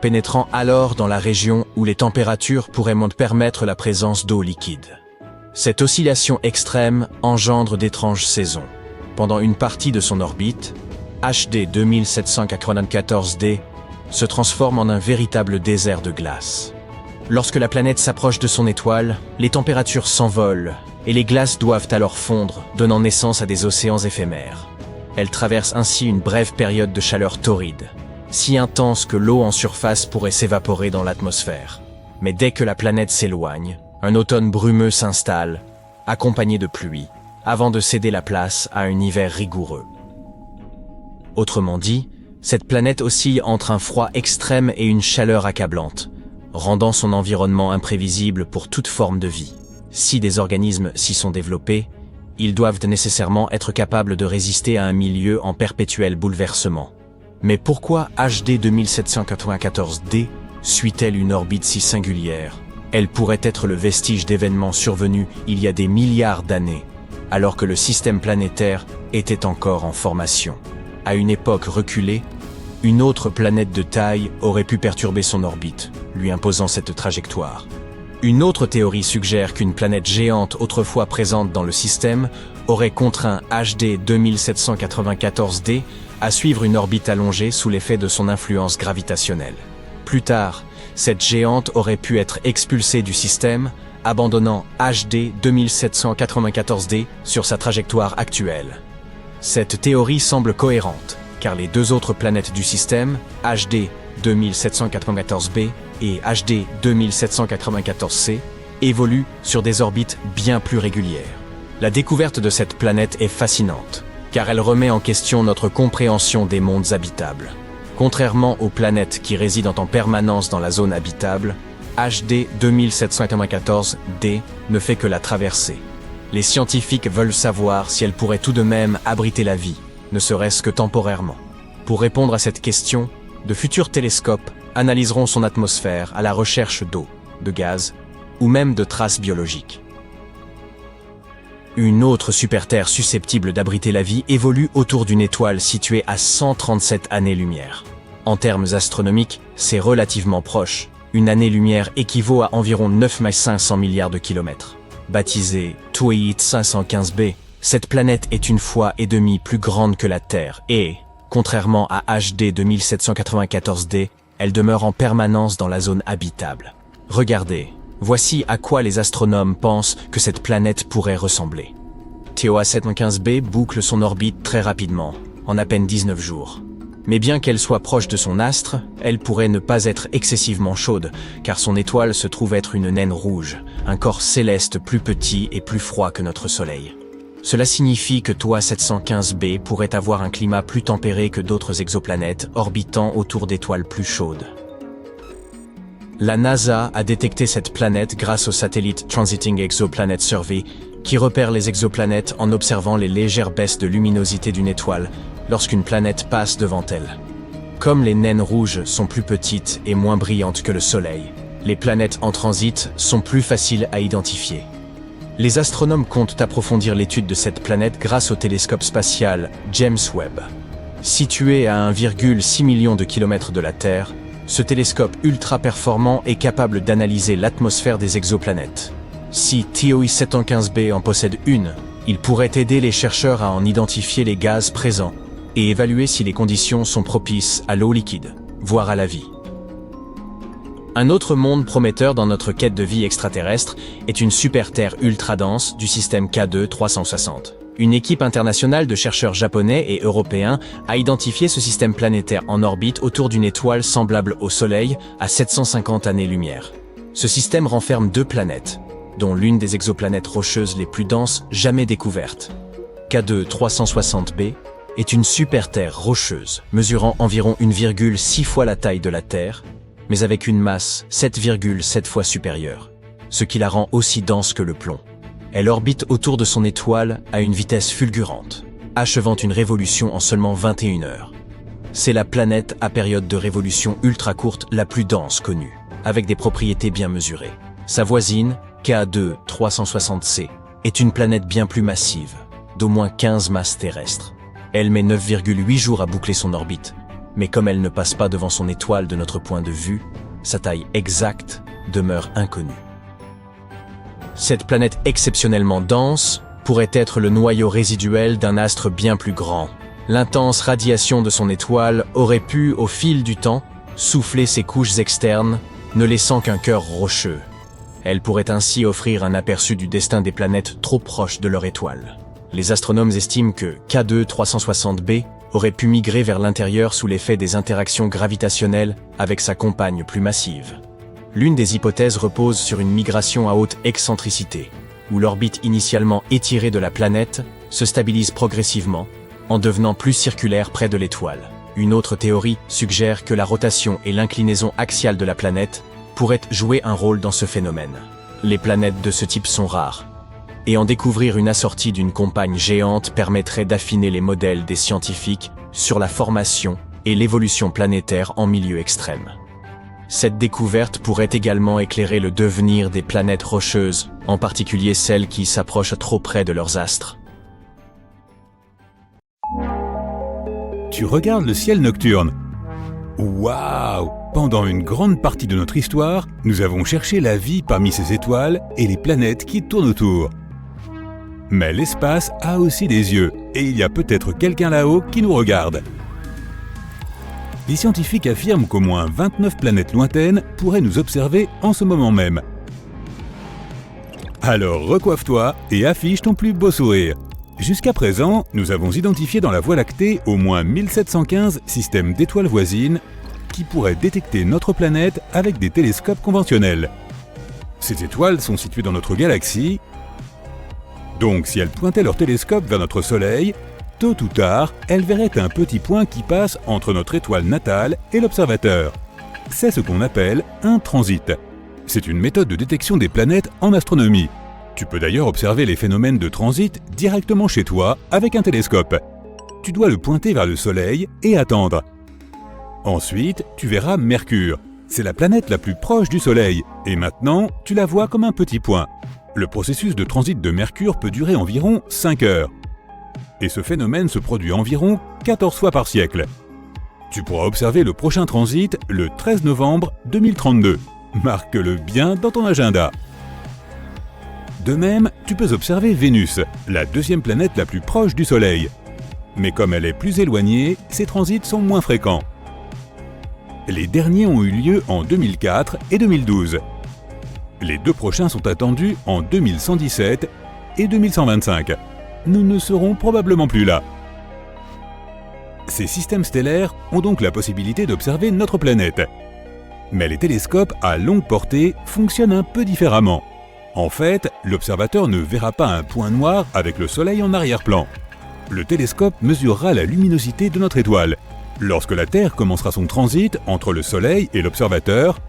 pénétrant alors dans la région où les températures pourraient permettre la présence d'eau liquide. Cette oscillation extrême engendre d'étranges saisons. Pendant une partie de son orbite, HD 2794D se transforme en un véritable désert de glace. Lorsque la planète s'approche de son étoile, les températures s'envolent et les glaces doivent alors fondre, donnant naissance à des océans éphémères. Elle traverse ainsi une brève période de chaleur torride, si intense que l'eau en surface pourrait s'évaporer dans l'atmosphère. Mais dès que la planète s'éloigne, un automne brumeux s'installe, accompagné de pluie, avant de céder la place à un hiver rigoureux. Autrement dit, cette planète oscille entre un froid extrême et une chaleur accablante, rendant son environnement imprévisible pour toute forme de vie. Si des organismes s'y sont développés, ils doivent nécessairement être capables de résister à un milieu en perpétuel bouleversement. Mais pourquoi HD 2794D suit-elle une orbite si singulière? Elle pourrait être le vestige d'événements survenus il y a des milliards d'années, alors que le système planétaire était encore en formation. À une époque reculée, une autre planète de taille aurait pu perturber son orbite, lui imposant cette trajectoire. Une autre théorie suggère qu'une planète géante autrefois présente dans le système aurait contraint HD 2794D à suivre une orbite allongée sous l'effet de son influence gravitationnelle. Plus tard, cette géante aurait pu être expulsée du système, abandonnant HD 2794D sur sa trajectoire actuelle. Cette théorie semble cohérente, car les 2 autres planètes du système, HD 2794b et HD 2794c, évoluent sur des orbites bien plus régulières. La découverte de cette planète est fascinante, car elle remet en question notre compréhension des mondes habitables. Contrairement aux planètes qui résident en permanence dans la zone habitable, HD 2794d ne fait que la traverser. Les scientifiques veulent savoir si elle pourrait tout de même abriter la vie, ne serait-ce que temporairement. Pour répondre à cette question, de futurs télescopes analyseront son atmosphère à la recherche d'eau, de gaz ou même de traces biologiques. Une autre super-Terre susceptible d'abriter la vie évolue autour d'une étoile située à 137 années-lumière. En termes astronomiques, c'est relativement proche. Une année-lumière équivaut à environ 9,5 milliards de kilomètres. Baptisée Tweet 515b, cette planète est 1,5 fois plus grande que la Terre et, Contrairement à HD 2794D, elle demeure en permanence dans la zone habitable. Regardez, voici à quoi les astronomes pensent que cette planète pourrait ressembler. TOA 715b boucle son orbite très rapidement, en à peine 19 jours. Mais bien qu'elle soit proche de son astre, elle pourrait ne pas être excessivement chaude, car son étoile se trouve être une naine rouge, un corps céleste plus petit et plus froid que notre Soleil. Cela signifie que TOA 715b pourrait avoir un climat plus tempéré que d'autres exoplanètes orbitant autour d'étoiles plus chaudes. La NASA a détecté cette planète grâce au satellite Transiting Exoplanet Survey, qui repère les exoplanètes en observant les légères baisses de luminosité d'une étoile lorsqu'une planète passe devant elle. Comme les naines rouges sont plus petites et moins brillantes que le Soleil, les planètes en transit sont plus faciles à identifier. Les astronomes comptent approfondir l'étude de cette planète grâce au télescope spatial James Webb. Situé à 1,6 million de kilomètres de la Terre, ce télescope ultra performant est capable d'analyser l'atmosphère des exoplanètes. Si TOI 715b en possède une, il pourrait aider les chercheurs à en identifier les gaz présents et évaluer si les conditions sont propices à l'eau liquide, voire à la vie. Un autre monde prometteur dans notre quête de vie extraterrestre est une super-Terre ultra-dense du système K2 360. Une équipe internationale de chercheurs japonais et européens a identifié ce système planétaire en orbite autour d'une étoile semblable au Soleil à 750 années-lumière. Ce système renferme 2 planètes, dont l'une des exoplanètes rocheuses les plus denses jamais découvertes. K2 360b est une super-Terre rocheuse, mesurant environ 1,6 fois la taille de la Terre, mais avec une masse 7,7 fois supérieure, ce qui la rend aussi dense que le plomb. Elle orbite autour de son étoile à une vitesse fulgurante, achevant une révolution en seulement 21 heures. C'est la planète à période de révolution ultra courte la plus dense connue, avec des propriétés bien mesurées. Sa voisine, K2 360c, est une planète bien plus massive, d'au moins 15 masses terrestres. Elle met 9,8 jours à boucler son orbite, mais comme elle ne passe pas devant son étoile de notre point de vue, sa taille exacte demeure inconnue. Cette planète exceptionnellement dense pourrait être le noyau résiduel d'un astre bien plus grand. L'intense radiation de son étoile aurait pu, au fil du temps, souffler ses couches externes, ne laissant qu'un cœur rocheux. Elle pourrait ainsi offrir un aperçu du destin des planètes trop proches de leur étoile. Les astronomes estiment que K2 360b aurait pu migrer vers l'intérieur sous l'effet des interactions gravitationnelles avec sa compagne plus massive. L'une des hypothèses repose sur une migration à haute excentricité, où l'orbite initialement étirée de la planète se stabilise progressivement, en devenant plus circulaire près de l'étoile. Une autre théorie suggère que la rotation et l'inclinaison axiale de la planète pourraient jouer un rôle dans ce phénomène. Les planètes de ce type sont rares, et en découvrir une assortie d'une compagne géante permettrait d'affiner les modèles des scientifiques sur la formation et l'évolution planétaire en milieu extrême. Cette découverte pourrait également éclairer le devenir des planètes rocheuses, en particulier celles qui s'approchent trop près de leurs astres. Tu regardes le ciel nocturne. Waouh! Pendant une grande partie de notre histoire, nous avons cherché la vie parmi ces étoiles et les planètes qui tournent autour. Mais l'espace a aussi des yeux, et il y a peut-être quelqu'un là-haut qui nous regarde. Les scientifiques affirment qu'au moins 29 planètes lointaines pourraient nous observer en ce moment même. Alors recoiffe-toi et affiche ton plus beau sourire. Jusqu'à présent, nous avons identifié dans la Voie lactée au moins 1715 systèmes d'étoiles voisines qui pourraient détecter notre planète avec des télescopes conventionnels. Ces étoiles sont situées dans notre galaxie, donc si elles pointaient leur télescope vers notre Soleil, tôt ou tard, elles verraient un petit point qui passe entre notre étoile natale et l'observateur. C'est ce qu'on appelle un transit. C'est une méthode de détection des planètes en astronomie. Tu peux d'ailleurs observer les phénomènes de transit directement chez toi avec un télescope. Tu dois le pointer vers le Soleil et attendre. Ensuite, tu verras Mercure. C'est la planète la plus proche du Soleil, et maintenant, tu la vois comme un petit point. Le processus de transit de Mercure peut durer environ 5 heures. Et ce phénomène se produit environ 14 fois par siècle. Tu pourras observer le prochain transit le 13 novembre 2032. Marque-le bien dans ton agenda. De même, tu peux observer Vénus, la deuxième planète la plus proche du Soleil. Mais comme elle est plus éloignée, ces transits sont moins fréquents. Les derniers ont eu lieu en 2004 et 2012. Les deux prochains sont attendus en 2117 et 2125. Nous ne serons probablement plus là. Ces systèmes stellaires ont donc la possibilité d'observer notre planète. Mais les télescopes à longue portée fonctionnent un peu différemment. En fait, l'observateur ne verra pas un point noir avec le Soleil en arrière-plan. Le télescope mesurera la luminosité de notre étoile. Lorsque la Terre commencera son transit entre le Soleil et l'observateur,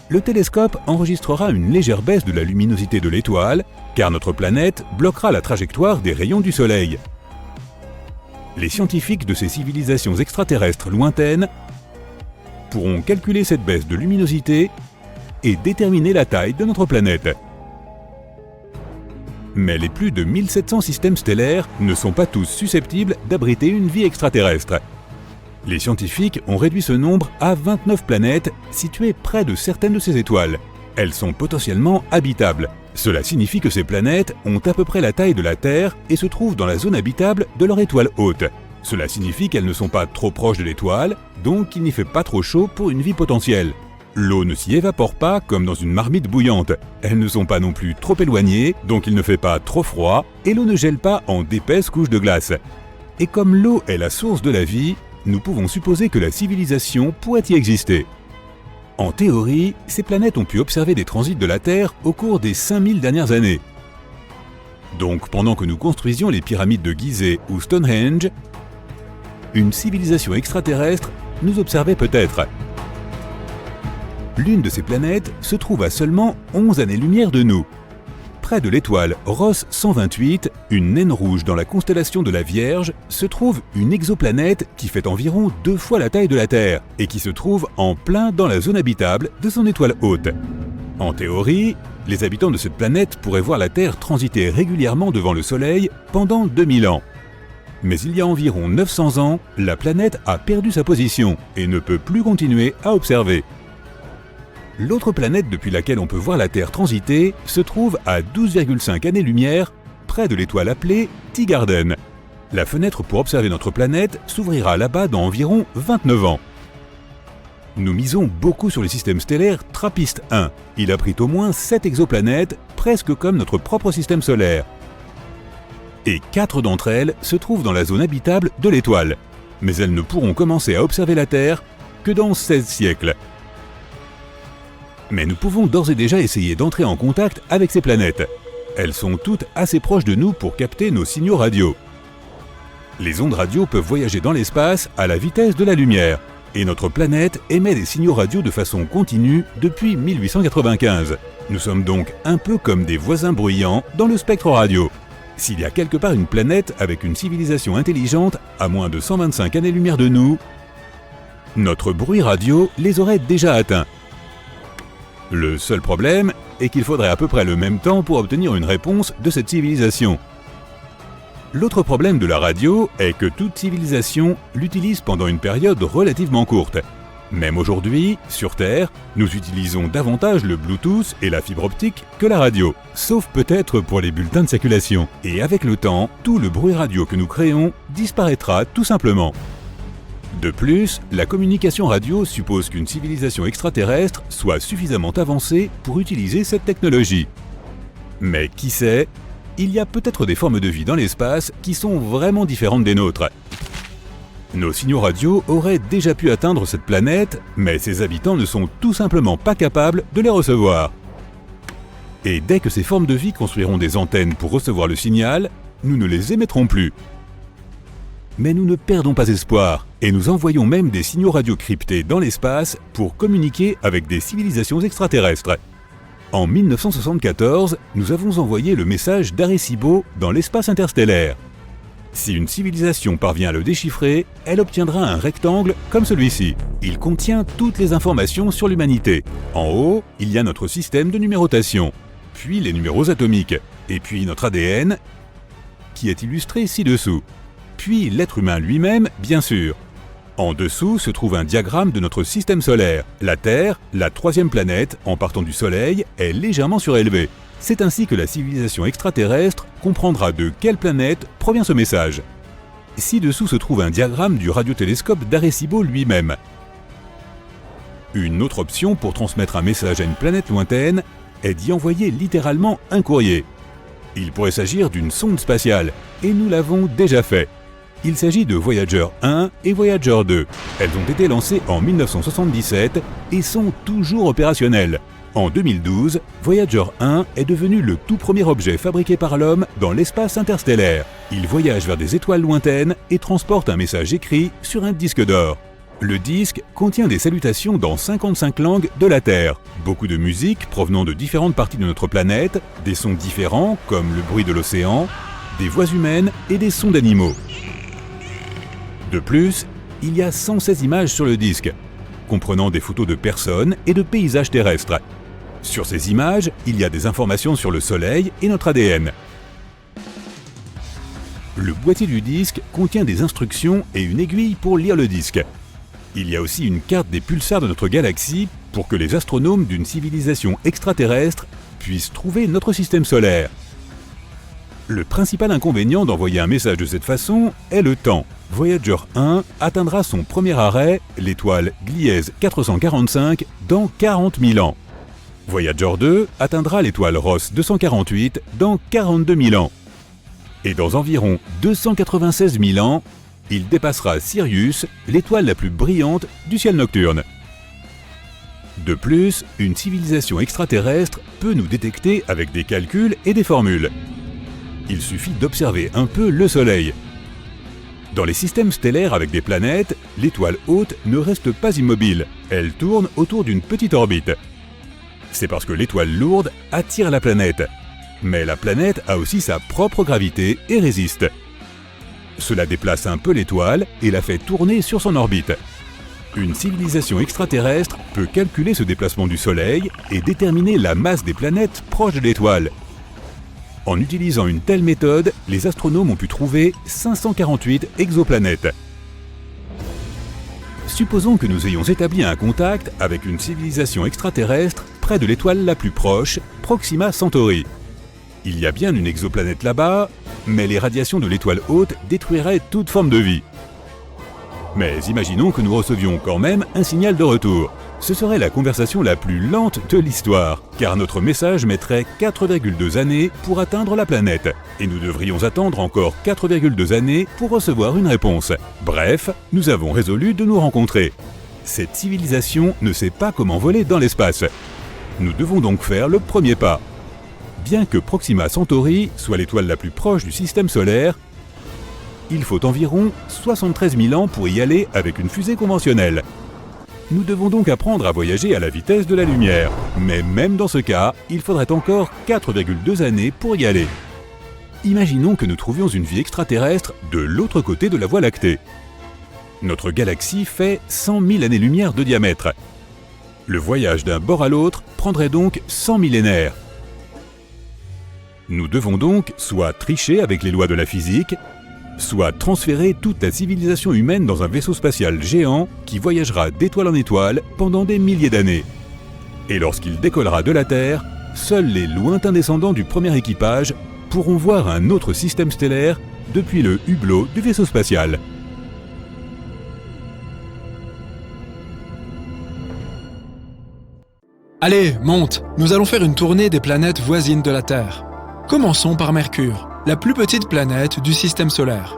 le télescope enregistrera une légère baisse de la luminosité de l'étoile, car notre planète bloquera la trajectoire des rayons du Soleil. Les scientifiques de ces civilisations extraterrestres lointaines pourront calculer cette baisse de luminosité et déterminer la taille de notre planète. Mais les plus de 1700 systèmes stellaires ne sont pas tous susceptibles d'abriter une vie extraterrestre. Les scientifiques ont réduit ce nombre à 29 planètes situées près de certaines de ces étoiles. Elles sont potentiellement habitables. Cela signifie que ces planètes ont à peu près la taille de la Terre et se trouvent dans la zone habitable de leur étoile hôte. Cela signifie qu'elles ne sont pas trop proches de l'étoile, donc il n'y fait pas trop chaud pour une vie potentielle. L'eau ne s'y évapore pas comme dans une marmite bouillante. Elles ne sont pas non plus trop éloignées, donc il ne fait pas trop froid, et l'eau ne gèle pas en d'épaisses couches de glace. Et comme l'eau est la source de la vie, nous pouvons supposer que la civilisation pourrait y exister. En théorie, ces planètes ont pu observer des transits de la Terre au cours des 5000 dernières années. Donc pendant que nous construisions les pyramides de Gizeh ou Stonehenge, une civilisation extraterrestre nous observait peut-être. L'une de ces planètes se trouve à seulement 11 années-lumière de nous. Près de l'étoile Ross 128, une naine rouge dans la constellation de la Vierge, se trouve une exoplanète qui fait environ 2 fois la taille de la Terre et qui se trouve en plein dans la zone habitable de son étoile hôte. En théorie, les habitants de cette planète pourraient voir la Terre transiter régulièrement devant le Soleil pendant 2000 ans. Mais il y a environ 900 ans, la planète a perdu sa position et ne peut plus continuer à observer. L'autre planète depuis laquelle on peut voir la Terre transiter se trouve à 12,5 années-lumière, près de l'étoile appelée Teegarden. La fenêtre pour observer notre planète s'ouvrira là-bas dans environ 29 ans. Nous misons beaucoup sur le système stellaire TRAPPIST-1. Il abrite au moins 7 exoplanètes, presque comme notre propre système solaire. Et 4 d'entre elles se trouvent dans la zone habitable de l'étoile. Mais elles ne pourront commencer à observer la Terre que dans 16 siècles. Mais nous pouvons d'ores et déjà essayer d'entrer en contact avec ces planètes. Elles sont toutes assez proches de nous pour capter nos signaux radio. Les ondes radio peuvent voyager dans l'espace à la vitesse de la lumière, et notre planète émet des signaux radio de façon continue depuis 1895. Nous sommes donc un peu comme des voisins bruyants dans le spectre radio. S'il y a quelque part une planète avec une civilisation intelligente à moins de 125 années-lumière de nous, notre bruit radio les aurait déjà atteints. Le seul problème est qu'il faudrait à peu près le même temps pour obtenir une réponse de cette civilisation. L'autre problème de la radio est que toute civilisation l'utilise pendant une période relativement courte. Même aujourd'hui, sur Terre, nous utilisons davantage le Bluetooth et la fibre optique que la radio, sauf peut-être pour les bulletins de circulation. Et avec le temps, tout le bruit radio que nous créons disparaîtra tout simplement. De plus, la communication radio suppose qu'une civilisation extraterrestre soit suffisamment avancée pour utiliser cette technologie. Mais qui sait, il y a peut-être des formes de vie dans l'espace qui sont vraiment différentes des nôtres. Nos signaux radio auraient déjà pu atteindre cette planète, mais ses habitants ne sont tout simplement pas capables de les recevoir. Et dès que ces formes de vie construiront des antennes pour recevoir le signal, nous ne les émettrons plus. Mais nous ne perdons pas espoir, et nous envoyons même des signaux radio cryptés dans l'espace pour communiquer avec des civilisations extraterrestres. En 1974, nous avons envoyé le message d'Arecibo dans l'espace interstellaire. Si une civilisation parvient à le déchiffrer, elle obtiendra un rectangle comme celui-ci. Il contient toutes les informations sur l'humanité. En haut, il y a notre système de numérotation, puis les numéros atomiques, et puis notre ADN, qui est illustré ci-dessous. Puis l'être humain lui-même, bien sûr. En dessous se trouve un diagramme de notre système solaire. La Terre, la 3e planète, en partant du Soleil, est légèrement surélevée. C'est ainsi que la civilisation extraterrestre comprendra de quelle planète provient ce message. Ci-dessous se trouve un diagramme du radiotélescope d'Arecibo lui-même. Une autre option pour transmettre un message à une planète lointaine est d'y envoyer littéralement un courrier. Il pourrait s'agir d'une sonde spatiale, et nous l'avons déjà fait. Il s'agit de Voyager 1 et Voyager 2. Elles ont été lancées en 1977 et sont toujours opérationnelles. En 2012, Voyager 1 est devenu le tout premier objet fabriqué par l'homme dans l'espace interstellaire. Il voyage vers des étoiles lointaines et transporte un message écrit sur un disque d'or. Le disque contient des salutations dans 55 langues de la Terre, beaucoup de musique provenant de différentes parties de notre planète, des sons différents comme le bruit de l'océan, des voix humaines et des sons d'animaux. De plus, il y a 116 images sur le disque, comprenant des photos de personnes et de paysages terrestres. Sur ces images, il y a des informations sur le Soleil et notre ADN. Le boîtier du disque contient des instructions et une aiguille pour lire le disque. Il y a aussi une carte des pulsars de notre galaxie pour que les astronomes d'une civilisation extraterrestre puissent trouver notre système solaire. Le principal inconvénient d'envoyer un message de cette façon est le temps. Voyager 1 atteindra son premier arrêt, l'étoile Gliese 445, dans 40 000 ans. Voyager 2 atteindra l'étoile Ross 248 dans 42 000 ans. Et dans environ 296 000 ans, il dépassera Sirius, l'étoile la plus brillante du ciel nocturne. De plus, une civilisation extraterrestre peut nous détecter avec des calculs et des formules. Il suffit d'observer un peu le Soleil. Dans les systèmes stellaires avec des planètes, l'étoile haute ne reste pas immobile, elle tourne autour d'une petite orbite. C'est parce que l'étoile lourde attire la planète. Mais la planète a aussi sa propre gravité et résiste. Cela déplace un peu l'étoile et la fait tourner sur son orbite. Une civilisation extraterrestre peut calculer ce déplacement du Soleil et déterminer la masse des planètes proches de l'étoile. En utilisant une telle méthode, les astronomes ont pu trouver 548 exoplanètes. Supposons que nous ayons établi un contact avec une civilisation extraterrestre près de l'étoile la plus proche, Proxima Centauri. Il y a bien une exoplanète là-bas, mais les radiations de l'étoile haute détruiraient toute forme de vie. Mais imaginons que nous recevions quand même un signal de retour. Ce serait la conversation la plus lente de l'histoire, car notre message mettrait 4,2 années pour atteindre la planète, et nous devrions attendre encore 4,2 années pour recevoir une réponse. Bref, nous avons résolu de nous rencontrer. Cette civilisation ne sait pas comment voler dans l'espace. Nous devons donc faire le premier pas. Bien que Proxima Centauri soit l'étoile la plus proche du système solaire, il faut environ 73 000 ans pour y aller avec une fusée conventionnelle. Nous devons donc apprendre à voyager à la vitesse de la lumière, mais même dans ce cas, il faudrait encore 4,2 années pour y aller. Imaginons que nous trouvions une vie extraterrestre de l'autre côté de la Voie lactée. Notre galaxie fait 100 000 années-lumière de diamètre. Le voyage d'un bord à l'autre prendrait donc 100 millénaires. Nous devons donc soit tricher avec les lois de la physique, soit transférer toute la civilisation humaine dans un vaisseau spatial géant qui voyagera d'étoile en étoile pendant des milliers d'années. Et lorsqu'il décollera de la Terre, seuls les lointains descendants du premier équipage pourront voir un autre système stellaire depuis le hublot du vaisseau spatial. Allez, monte! Nous allons faire une tournée des planètes voisines de la Terre. Commençons par Mercure, la plus petite planète du système solaire.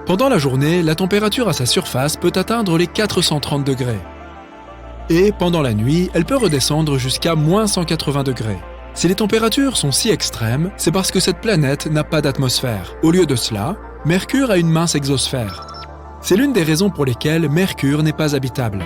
Pendant la journée, la température à sa surface peut atteindre les 430 degrés. Et pendant la nuit, elle peut redescendre jusqu'à moins 180 degrés. Si les températures sont si extrêmes, c'est parce que cette planète n'a pas d'atmosphère. Au lieu de cela, Mercure a une mince exosphère. C'est l'une des raisons pour lesquelles Mercure n'est pas habitable.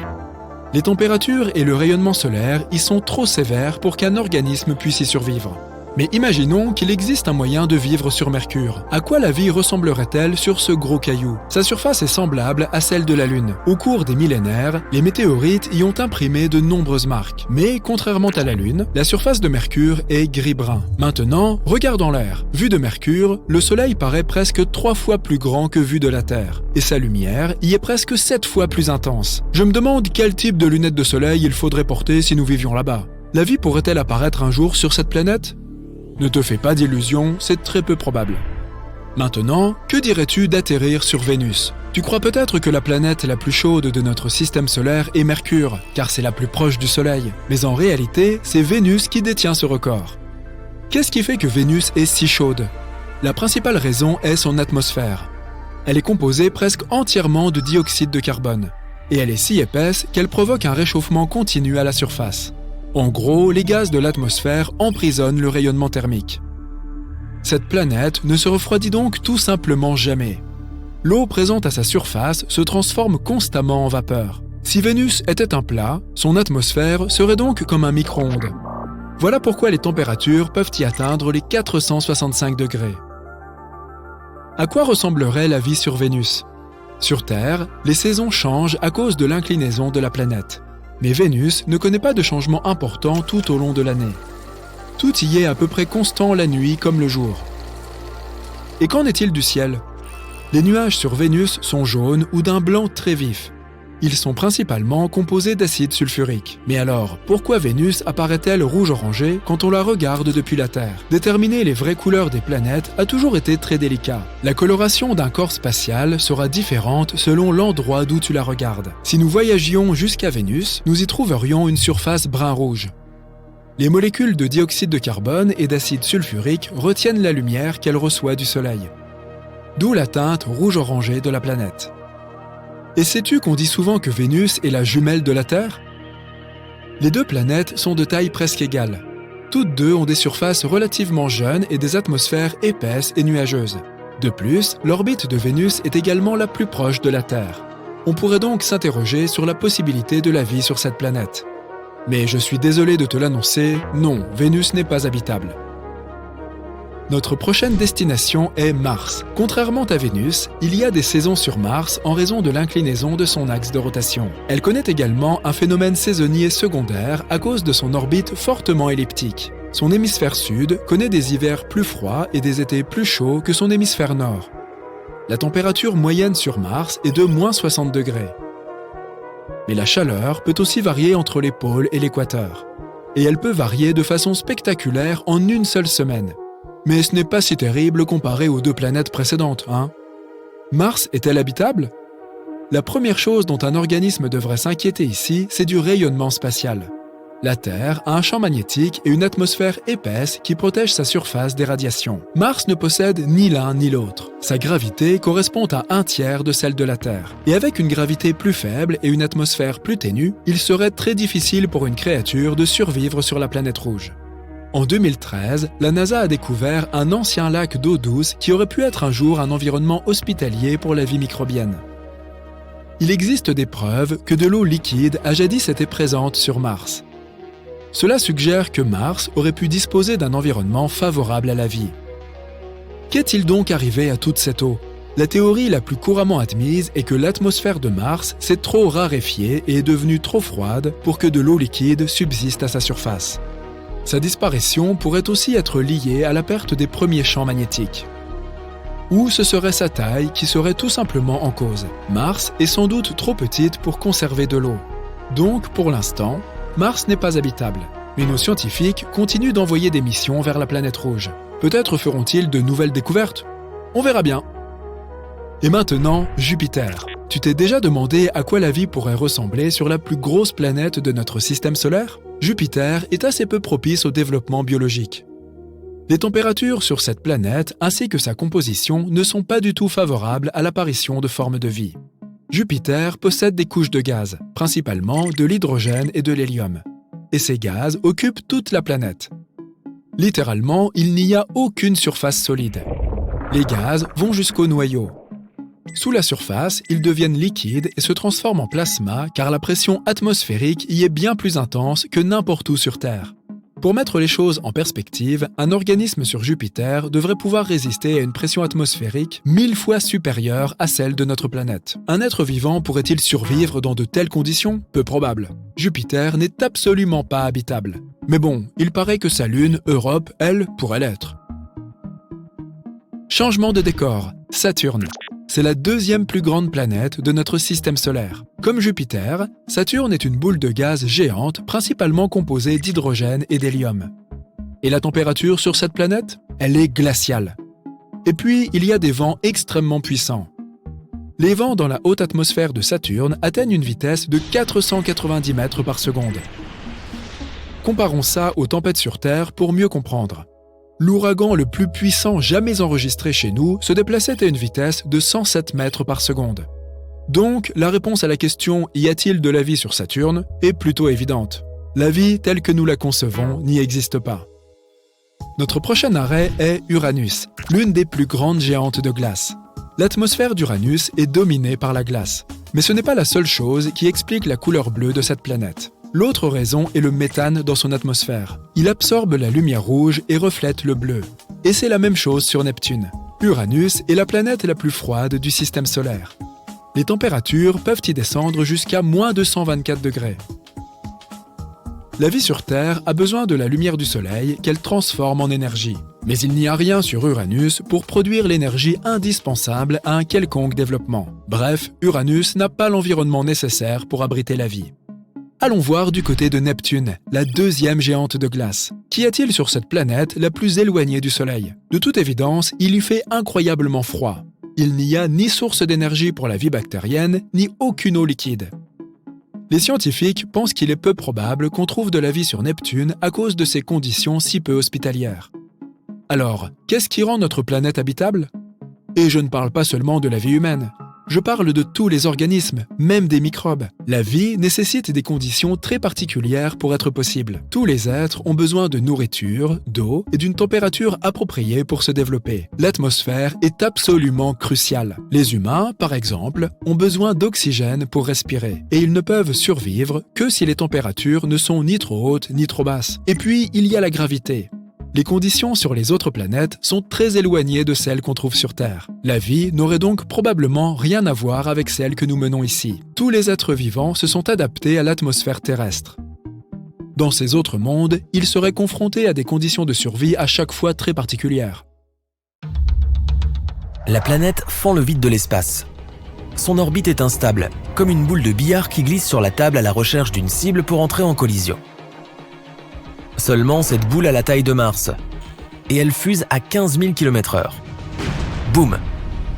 Les températures et le rayonnement solaire y sont trop sévères pour qu'un organisme puisse y survivre. Mais imaginons qu'il existe un moyen de vivre sur Mercure. À quoi la vie ressemblerait-elle sur ce gros caillou? Sa surface est semblable à celle de la Lune. Au cours des millénaires, les météorites y ont imprimé de nombreuses marques. Mais contrairement à la Lune, la surface de Mercure est gris-brun. Maintenant, regardons l'air. Vu de Mercure, le Soleil paraît presque 3 fois plus grand que vu de la Terre. Et sa lumière y est presque 7 fois plus intense. Je me demande quel type de lunettes de soleil il faudrait porter si nous vivions là-bas. La vie pourrait-elle apparaître un jour sur cette planète? Ne te fais pas d'illusions, c'est très peu probable. Maintenant, que dirais-tu d'atterrir sur Vénus ? Tu crois peut-être que la planète la plus chaude de notre système solaire est Mercure, car c'est la plus proche du Soleil. Mais en réalité, c'est Vénus qui détient ce record. Qu'est-ce qui fait que Vénus est si chaude ? La principale raison est son atmosphère. Elle est composée presque entièrement de dioxyde de carbone. Et elle est si épaisse qu'elle provoque un réchauffement continu à la surface. En gros, les gaz de l'atmosphère emprisonnent le rayonnement thermique. Cette planète ne se refroidit donc tout simplement jamais. L'eau présente à sa surface se transforme constamment en vapeur. Si Vénus était un plat, son atmosphère serait donc comme un micro-ondes. Voilà pourquoi les températures peuvent y atteindre les 465 degrés. À quoi ressemblerait la vie sur Vénus ? Sur Terre, les saisons changent à cause de l'inclinaison de la planète. Mais Vénus ne connaît pas de changements importants tout au long de l'année. Tout y est à peu près constant la nuit comme le jour. Et qu'en est-il du ciel ? Les nuages sur Vénus sont jaunes ou d'un blanc très vif. Ils sont principalement composés d'acide sulfurique. Mais alors, pourquoi Vénus apparaît-elle rouge-orangé quand on la regarde depuis la Terre ? Déterminer les vraies couleurs des planètes a toujours été très délicat. La coloration d'un corps spatial sera différente selon l'endroit d'où tu la regardes. Si nous voyagions jusqu'à Vénus, nous y trouverions une surface brun-rouge. Les molécules de dioxyde de carbone et d'acide sulfurique retiennent la lumière qu'elle reçoit du Soleil. D'où la teinte rouge-orangée de la planète. Et sais-tu qu'on dit souvent que Vénus est la jumelle de la Terre ? Les deux planètes sont de taille presque égale. Toutes deux ont des surfaces relativement jeunes et des atmosphères épaisses et nuageuses. De plus, l'orbite de Vénus est également la plus proche de la Terre. On pourrait donc s'interroger sur la possibilité de la vie sur cette planète. Mais je suis désolé de te l'annoncer, non, Vénus n'est pas habitable. Notre prochaine destination est Mars. Contrairement à Vénus, il y a des saisons sur Mars en raison de l'inclinaison de son axe de rotation. Elle connaît également un phénomène saisonnier secondaire à cause de son orbite fortement elliptique. Son hémisphère sud connaît des hivers plus froids et des étés plus chauds que son hémisphère nord. La température moyenne sur Mars est de moins 60 degrés. Mais la chaleur peut aussi varier entre les pôles et l'équateur. Et elle peut varier de façon spectaculaire en une seule semaine. Mais ce n'est pas si terrible comparé aux deux planètes précédentes, hein ? Mars est-elle habitable ? La première chose dont un organisme devrait s'inquiéter ici, c'est du rayonnement spatial. La Terre a un champ magnétique et une atmosphère épaisse qui protège sa surface des radiations. Mars ne possède ni l'un ni l'autre. Sa gravité correspond à 1/3 de celle de la Terre. Et avec une gravité plus faible et une atmosphère plus ténue, il serait très difficile pour une créature de survivre sur la planète rouge. En 2013, la NASA a découvert un ancien lac d'eau douce qui aurait pu être un jour un environnement hospitalier pour la vie microbienne. Il existe des preuves que de l'eau liquide a jadis été présente sur Mars. Cela suggère que Mars aurait pu disposer d'un environnement favorable à la vie. Qu'est-il donc arrivé à toute cette eau ? La théorie la plus couramment admise est que l'atmosphère de Mars s'est trop raréfiée et est devenue trop froide pour que de l'eau liquide subsiste à sa surface. Sa disparition pourrait aussi être liée à la perte des premiers champs magnétiques. Ou ce serait sa taille qui serait tout simplement en cause. Mars est sans doute trop petite pour conserver de l'eau. Donc, pour l'instant, Mars n'est pas habitable. Mais nos scientifiques continuent d'envoyer des missions vers la planète rouge. Peut-être feront-ils de nouvelles découvertes ? On verra bien. Et maintenant, Jupiter. Tu t'es déjà demandé à quoi la vie pourrait ressembler sur la plus grosse planète de notre système solaire ? Jupiter est assez peu propice au développement biologique. Les températures sur cette planète ainsi que sa composition ne sont pas du tout favorables à l'apparition de formes de vie. Jupiter possède des couches de gaz, principalement de l'hydrogène et de l'hélium. Et ces gaz occupent toute la planète. Littéralement, il n'y a aucune surface solide. Les gaz vont jusqu'au noyau. Sous la surface, ils deviennent liquides et se transforment en plasma car la pression atmosphérique y est bien plus intense que n'importe où sur Terre. Pour mettre les choses en perspective, un organisme sur Jupiter devrait pouvoir résister à une pression atmosphérique 1000 fois supérieure à celle de notre planète. Un être vivant pourrait-il survivre dans de telles conditions ? Peu probable. Jupiter n'est absolument pas habitable. Mais bon, il paraît que sa lune, Europe, elle, pourrait l'être. Changement de décor. Saturne. C'est la deuxième plus grande planète de notre système solaire. Comme Jupiter, Saturne est une boule de gaz géante principalement composée d'hydrogène et d'hélium. Et la température sur cette planète ? Elle est glaciale. Et puis, il y a des vents extrêmement puissants. Les vents dans la haute atmosphère de Saturne atteignent une vitesse de 490 mètres par seconde. Comparons ça aux tempêtes sur Terre pour mieux comprendre. L'ouragan le plus puissant jamais enregistré chez nous se déplaçait à une vitesse de 107 mètres par seconde. Donc, la réponse à la question « Y a-t-il de la vie sur Saturne ?» est plutôt évidente. La vie telle que nous la concevons n'y existe pas. Notre prochain arrêt est Uranus, l'une des plus grandes géantes de glace. L'atmosphère d'Uranus est dominée par la glace. Mais ce n'est pas la seule chose qui explique la couleur bleue de cette planète. L'autre raison est le méthane dans son atmosphère. Il absorbe la lumière rouge et reflète le bleu. Et c'est la même chose sur Neptune. Uranus est la planète la plus froide du système solaire. Les températures peuvent y descendre jusqu'à moins 224 degrés. La vie sur Terre a besoin de la lumière du Soleil qu'elle transforme en énergie. Mais il n'y a rien sur Uranus pour produire l'énergie indispensable à un quelconque développement. Bref, Uranus n'a pas l'environnement nécessaire pour abriter la vie. Allons voir du côté de Neptune, la deuxième géante de glace. Qu'y a-t-il sur cette planète la plus éloignée du Soleil? De toute évidence, il y fait incroyablement froid. Il n'y a ni source d'énergie pour la vie bactérienne, ni aucune eau liquide. Les scientifiques pensent qu'il est peu probable qu'on trouve de la vie sur Neptune à cause de ces conditions si peu hospitalières. Alors, qu'est-ce qui rend notre planète habitable? Et je ne parle pas seulement de la vie humaine. Je parle de tous les organismes, même des microbes. La vie nécessite des conditions très particulières pour être possible. Tous les êtres ont besoin de nourriture, d'eau et d'une température appropriée pour se développer. L'atmosphère est absolument cruciale. Les humains, par exemple, ont besoin d'oxygène pour respirer. Et ils ne peuvent survivre que si les températures ne sont ni trop hautes ni trop basses. Et puis, il y a la gravité. Les conditions sur les autres planètes sont très éloignées de celles qu'on trouve sur Terre. La vie n'aurait donc probablement rien à voir avec celle que nous menons ici. Tous les êtres vivants se sont adaptés à l'atmosphère terrestre. Dans ces autres mondes, ils seraient confrontés à des conditions de survie à chaque fois très particulières. La planète fend le vide de l'espace. Son orbite est instable, comme une boule de billard qui glisse sur la table à la recherche d'une cible pour entrer en collision. Seulement, cette boule a la taille de Mars, et elle fuse à 15 000 km/h. Boum!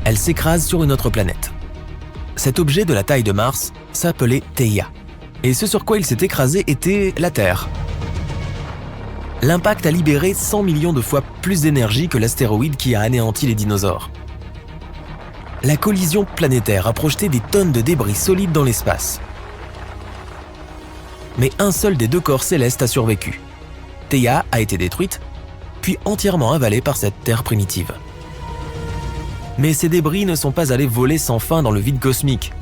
Elle s'écrase sur une autre planète. Cet objet de la taille de Mars s'appelait Theia, et ce sur quoi il s'est écrasé était la Terre. L'impact a libéré 100 millions de fois plus d'énergie que l'astéroïde qui a anéanti les dinosaures. La collision planétaire a projeté des tonnes de débris solides dans l'espace. Mais un seul des deux corps célestes a survécu. Theia a été détruite, puis entièrement avalée par cette Terre primitive. Mais ces débris ne sont pas allés voler sans fin dans le vide cosmique.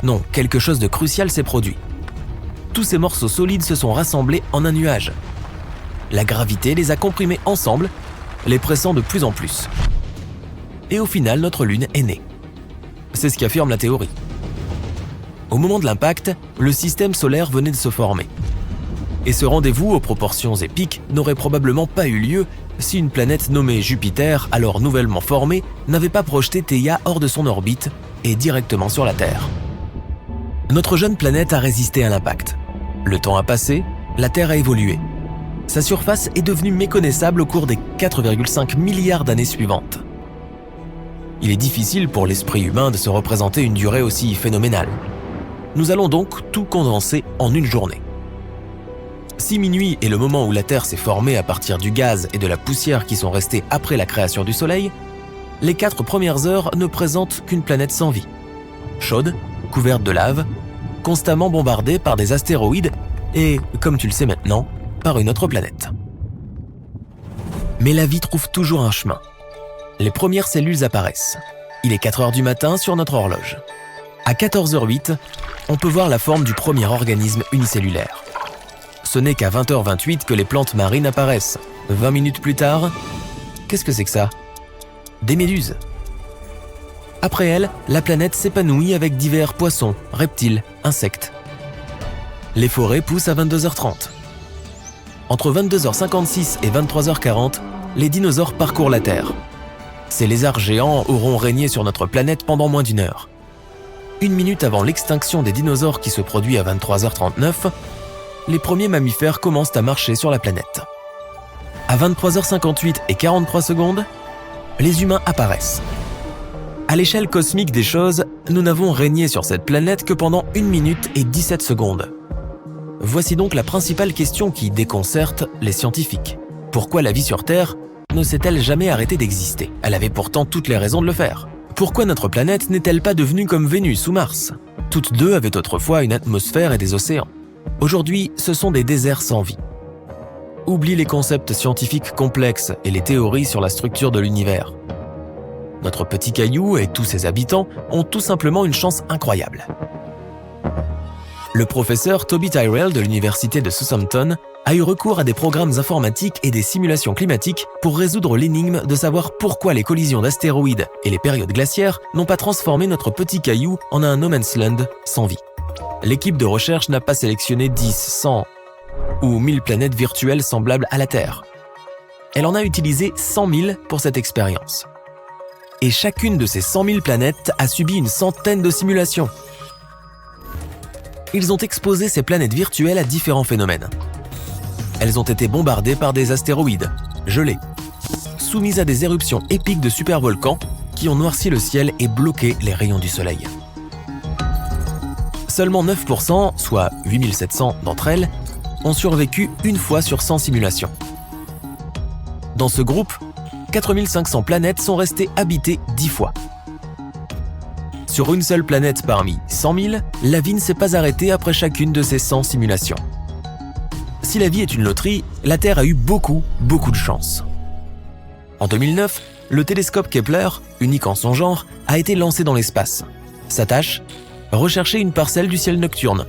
Non, quelque chose de crucial s'est produit. Tous ces morceaux solides se sont rassemblés en un nuage. La gravité les a comprimés ensemble, les pressant de plus en plus. Et au final, notre Lune est née. C'est ce qu'affirme la théorie. Au moment de l'impact, le système solaire venait de se former. Et ce rendez-vous aux proportions épiques n'aurait probablement pas eu lieu si une planète nommée Jupiter, alors nouvellement formée, n'avait pas projeté Theia hors de son orbite et directement sur la Terre. Notre jeune planète a résisté à l'impact. Le temps a passé, la Terre a évolué. Sa surface est devenue méconnaissable au cours des 4,5 milliards d'années suivantes. Il est difficile pour l'esprit humain de se représenter une durée aussi phénoménale. Nous allons donc tout condenser en une journée. Si minuit est le moment où la Terre s'est formée à partir du gaz et de la poussière qui sont restés après la création du Soleil, les 4 premières heures ne présentent qu'une planète sans vie. Chaude, couverte de lave, constamment bombardée par des astéroïdes et, comme tu le sais maintenant, par une autre planète. Mais la vie trouve toujours un chemin. Les premières cellules apparaissent. Il est 4 heures du matin sur notre horloge. À 14h08, on peut voir la forme du premier organisme unicellulaire. Ce n'est qu'à 20h28 que les plantes marines apparaissent. 20 minutes plus tard, qu'est-ce que c'est que ça? Des méduses. Après elles, la planète s'épanouit avec divers poissons, reptiles, insectes. Les forêts poussent à 22h30. Entre 22h56 et 23h40, les dinosaures parcourent la Terre. Ces lézards géants auront régné sur notre planète pendant moins d'1 heure. 1 minute avant l'extinction des dinosaures qui se produit à 23h39, les premiers mammifères commencent à marcher sur la planète. À 23h58 et 43 secondes, les humains apparaissent. À l'échelle cosmique des choses, nous n'avons régné sur cette planète que pendant 1 minute et 17 secondes. Voici donc la principale question qui déconcerte les scientifiques. Pourquoi la vie sur Terre ne s'est-elle jamais arrêtée d'exister? Elle avait pourtant toutes les raisons de le faire. Pourquoi notre planète n'est-elle pas devenue comme Vénus ou Mars? Toutes deux avaient autrefois une atmosphère et des océans. Aujourd'hui, ce sont des déserts sans vie. Oublie les concepts scientifiques complexes et les théories sur la structure de l'univers. Notre petit caillou et tous ses habitants ont tout simplement une chance incroyable. Le professeur Toby Tyrrell de l'université de Southampton a eu recours à des programmes informatiques et des simulations climatiques pour résoudre l'énigme de savoir pourquoi les collisions d'astéroïdes et les périodes glaciaires n'ont pas transformé notre petit caillou en un no man's land sans vie. L'équipe de recherche n'a pas sélectionné 10, 100 ou 1000 planètes virtuelles semblables à la Terre. Elle en a utilisé 100 000 pour cette expérience. Et chacune de ces 100 000 planètes a subi une centaine de simulations. Ils ont exposé ces planètes virtuelles à différents phénomènes. Elles ont été bombardées par des astéroïdes, gelées, soumises à des éruptions épiques de supervolcans qui ont noirci le ciel et bloqué les rayons du soleil. Seulement 9%, soit 8700 d'entre elles, ont survécu une fois sur 100 simulations. Dans ce groupe, 4500 planètes sont restées habitées 10 fois. Sur une seule planète parmi 100 000, la vie ne s'est pas arrêtée après chacune de ces 100 simulations. Si la vie est une loterie, la Terre a eu beaucoup de chance. En 2009, le télescope Kepler, unique en son genre, a été lancé dans l'espace. Sa tâche ? Rechercher une parcelle du ciel nocturne,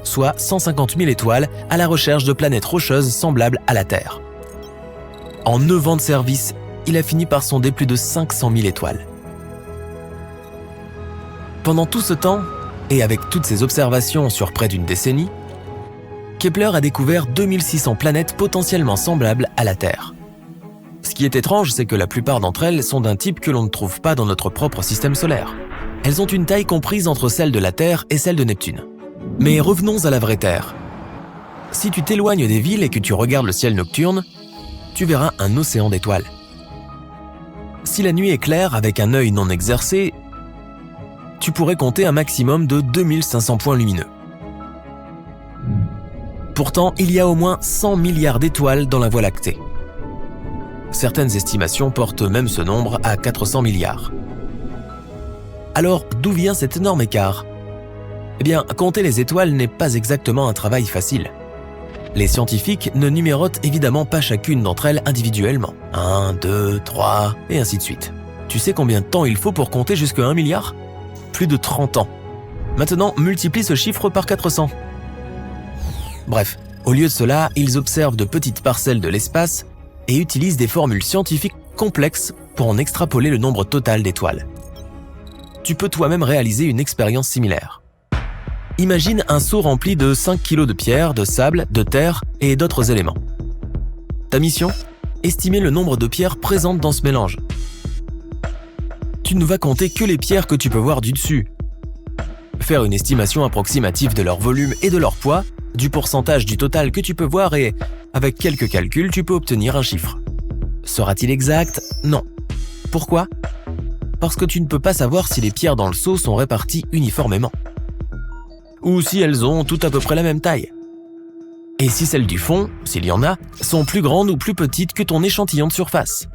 soit 150 000 étoiles à la recherche de planètes rocheuses semblables à la Terre. En 9 ans de service, il a fini par sonder plus de 500 000 étoiles. Pendant tout ce temps, et avec toutes ces observations sur près d'une décennie, Kepler a découvert 2600 planètes potentiellement semblables à la Terre. Ce qui est étrange, c'est que la plupart d'entre elles sont d'un type que l'on ne trouve pas dans notre propre système solaire. Elles ont une taille comprise entre celle de la Terre et celle de Neptune. Mais revenons à la vraie Terre. Si tu t'éloignes des villes et que tu regardes le ciel nocturne, tu verras un océan d'étoiles. Si la nuit est claire avec un œil non exercé, tu pourrais compter un maximum de 2500 points lumineux. Pourtant, il y a au moins 100 milliards d'étoiles dans la Voie lactée. Certaines estimations portent même ce nombre à 400 milliards. Alors, d'où vient cet énorme écart ? Eh bien, compter les étoiles n'est pas exactement un travail facile. Les scientifiques ne numérotent évidemment pas chacune d'entre elles individuellement. 1, 2, 3, et ainsi de suite. Tu sais combien de temps il faut pour compter jusqu'à 1 milliard ? Plus de 30 ans. Maintenant, multiplie ce chiffre par 400. Bref, au lieu de cela, ils observent de petites parcelles de l'espace et utilisent des formules scientifiques complexes pour en extrapoler le nombre total d'étoiles. Tu peux toi-même réaliser une expérience similaire. Imagine un seau rempli de 5 kg de pierre, de sable, de terre et d'autres éléments. Ta mission ? Estimer le nombre de pierres présentes dans ce mélange. Tu ne vas compter que les pierres que tu peux voir du dessus. Faire une estimation approximative de leur volume et de leur poids, du pourcentage du total que tu peux voir et, avec quelques calculs, tu peux obtenir un chiffre. Sera-t-il exact ? Non. Pourquoi ? Parce que tu ne peux pas savoir si les pierres dans le seau sont réparties uniformément. Ou si elles ont toutes à peu près la même taille. Et si celles du fond, s'il y en a, sont plus grandes ou plus petites que ton échantillon de surface.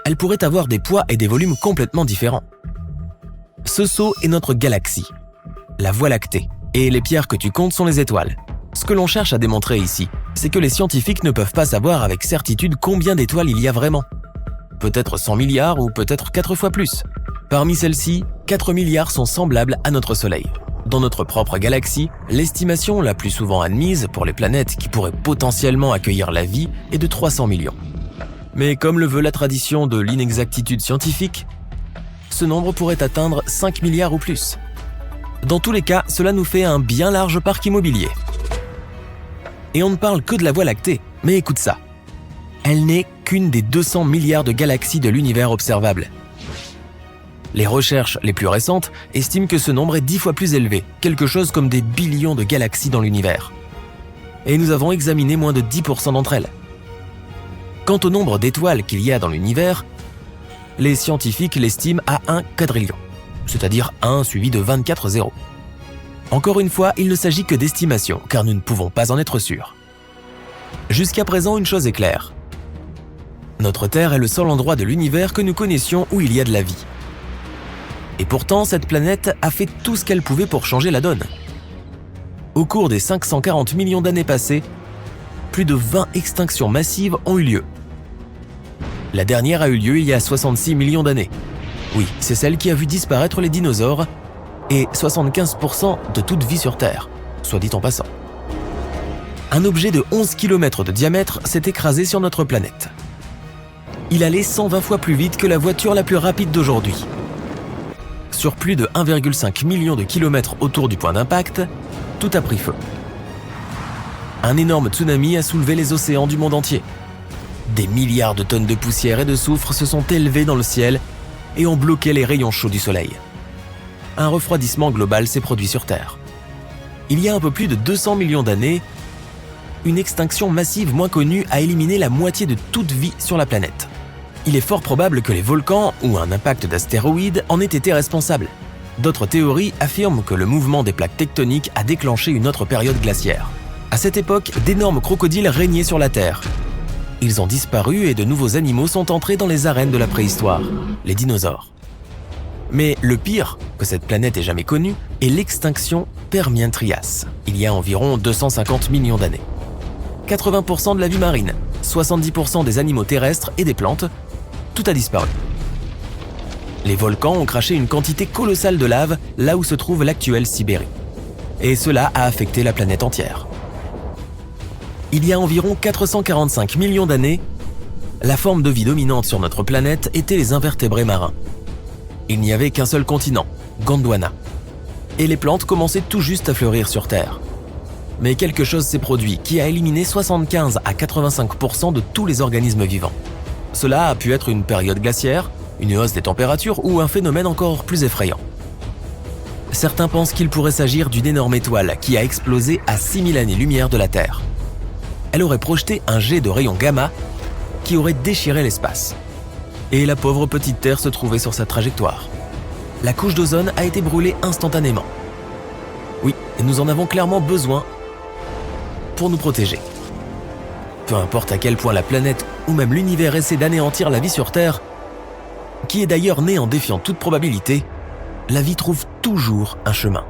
Elles pourraient avoir des poids et des volumes complètement différents. Ce seau est notre galaxie, la Voie lactée, et les pierres que tu comptes sont les étoiles. Ce que l'on cherche à démontrer ici, c'est que les scientifiques ne peuvent pas savoir avec certitude combien d'étoiles il y a vraiment. Peut-être 100 milliards ou peut-être 4 fois plus. Parmi celles-ci, 4 milliards sont semblables à notre Soleil. Dans notre propre galaxie, l'estimation la plus souvent admise pour les planètes qui pourraient potentiellement accueillir la vie est de 300 millions. Mais comme le veut la tradition de l'inexactitude scientifique, ce nombre pourrait atteindre 5 milliards ou plus. Dans tous les cas, cela nous fait un bien large parc immobilier. Et on ne parle que de la Voie lactée, mais écoute ça. Elle n'est qu'une des 200 milliards de galaxies de l'univers observable. Les recherches les plus récentes estiment que ce nombre est 10 fois plus élevé, quelque chose comme des billions de galaxies dans l'univers. Et nous avons examiné moins de 10% d'entre elles. Quant au nombre d'étoiles qu'il y a dans l'univers, Les scientifiques l'estiment à 1 quadrillion, c'est-à-dire 1 suivi de 24 zéros. Encore une fois, il ne s'agit que d'estimation, car nous ne pouvons pas en être sûrs. Jusqu'à présent, une chose est claire. Notre Terre est le seul endroit de l'univers que nous connaissions où il y a de la vie. Et pourtant, cette planète a fait tout ce qu'elle pouvait pour changer la donne. Au cours des 540 millions d'années passées, plus de 20 extinctions massives ont eu lieu. La dernière a eu lieu il y a 66 millions d'années. Oui, c'est celle qui a vu disparaître les dinosaures et 75% de toute vie sur Terre, soit dit en passant. Un objet de 11 km de diamètre s'est écrasé sur notre planète. Il allait 120 fois plus vite que la voiture la plus rapide d'aujourd'hui. Sur plus de 1,5 million de kilomètres autour du point d'impact, tout a pris feu. Un énorme tsunami a soulevé les océans du monde entier. Des milliards de tonnes de poussière et de soufre se sont élevées dans le ciel et ont bloqué les rayons chauds du soleil. Un refroidissement global s'est produit sur Terre. Il y a un peu plus de 200 millions d'années, une extinction massive moins connue a éliminé la moitié de toute vie sur la planète. Il est fort probable que les volcans ou un impact d'astéroïdes en aient été responsables. D'autres théories affirment que le mouvement des plaques tectoniques a déclenché une autre période glaciaire. À cette époque, d'énormes crocodiles régnaient sur la Terre. Ils ont disparu et de nouveaux animaux sont entrés dans les arènes de la préhistoire, les dinosaures. Mais le pire que cette planète ait jamais connu est l'extinction Permien-Trias, il y a environ 250 millions d'années. 80% de la vie marine, 70% des animaux terrestres et des plantes, tout a disparu. Les volcans ont craché une quantité colossale de lave là où se trouve l'actuelle Sibérie. Et cela a affecté la planète entière. Il y a environ 445 millions d'années, la forme de vie dominante sur notre planète était les invertébrés marins. Il n'y avait qu'un seul continent, Gondwana. Et les plantes commençaient tout juste à fleurir sur Terre. Mais quelque chose s'est produit qui a éliminé 75 à 85% de tous les organismes vivants. Cela a pu être une période glaciaire, une hausse des températures ou un phénomène encore plus effrayant. Certains pensent qu'il pourrait s'agir d'une énorme étoile qui a explosé à 6000 années-lumière de la Terre. Elle aurait projeté un jet de rayons gamma qui aurait déchiré l'espace. Et la pauvre petite Terre se trouvait sur sa trajectoire. La couche d'ozone a été brûlée instantanément. Oui, et nous en avons clairement besoin pour nous protéger. Peu importe à quel point la planète ou même l'univers essaie d'anéantir la vie sur Terre, qui est d'ailleurs née en défiant toute probabilité, la vie trouve toujours un chemin.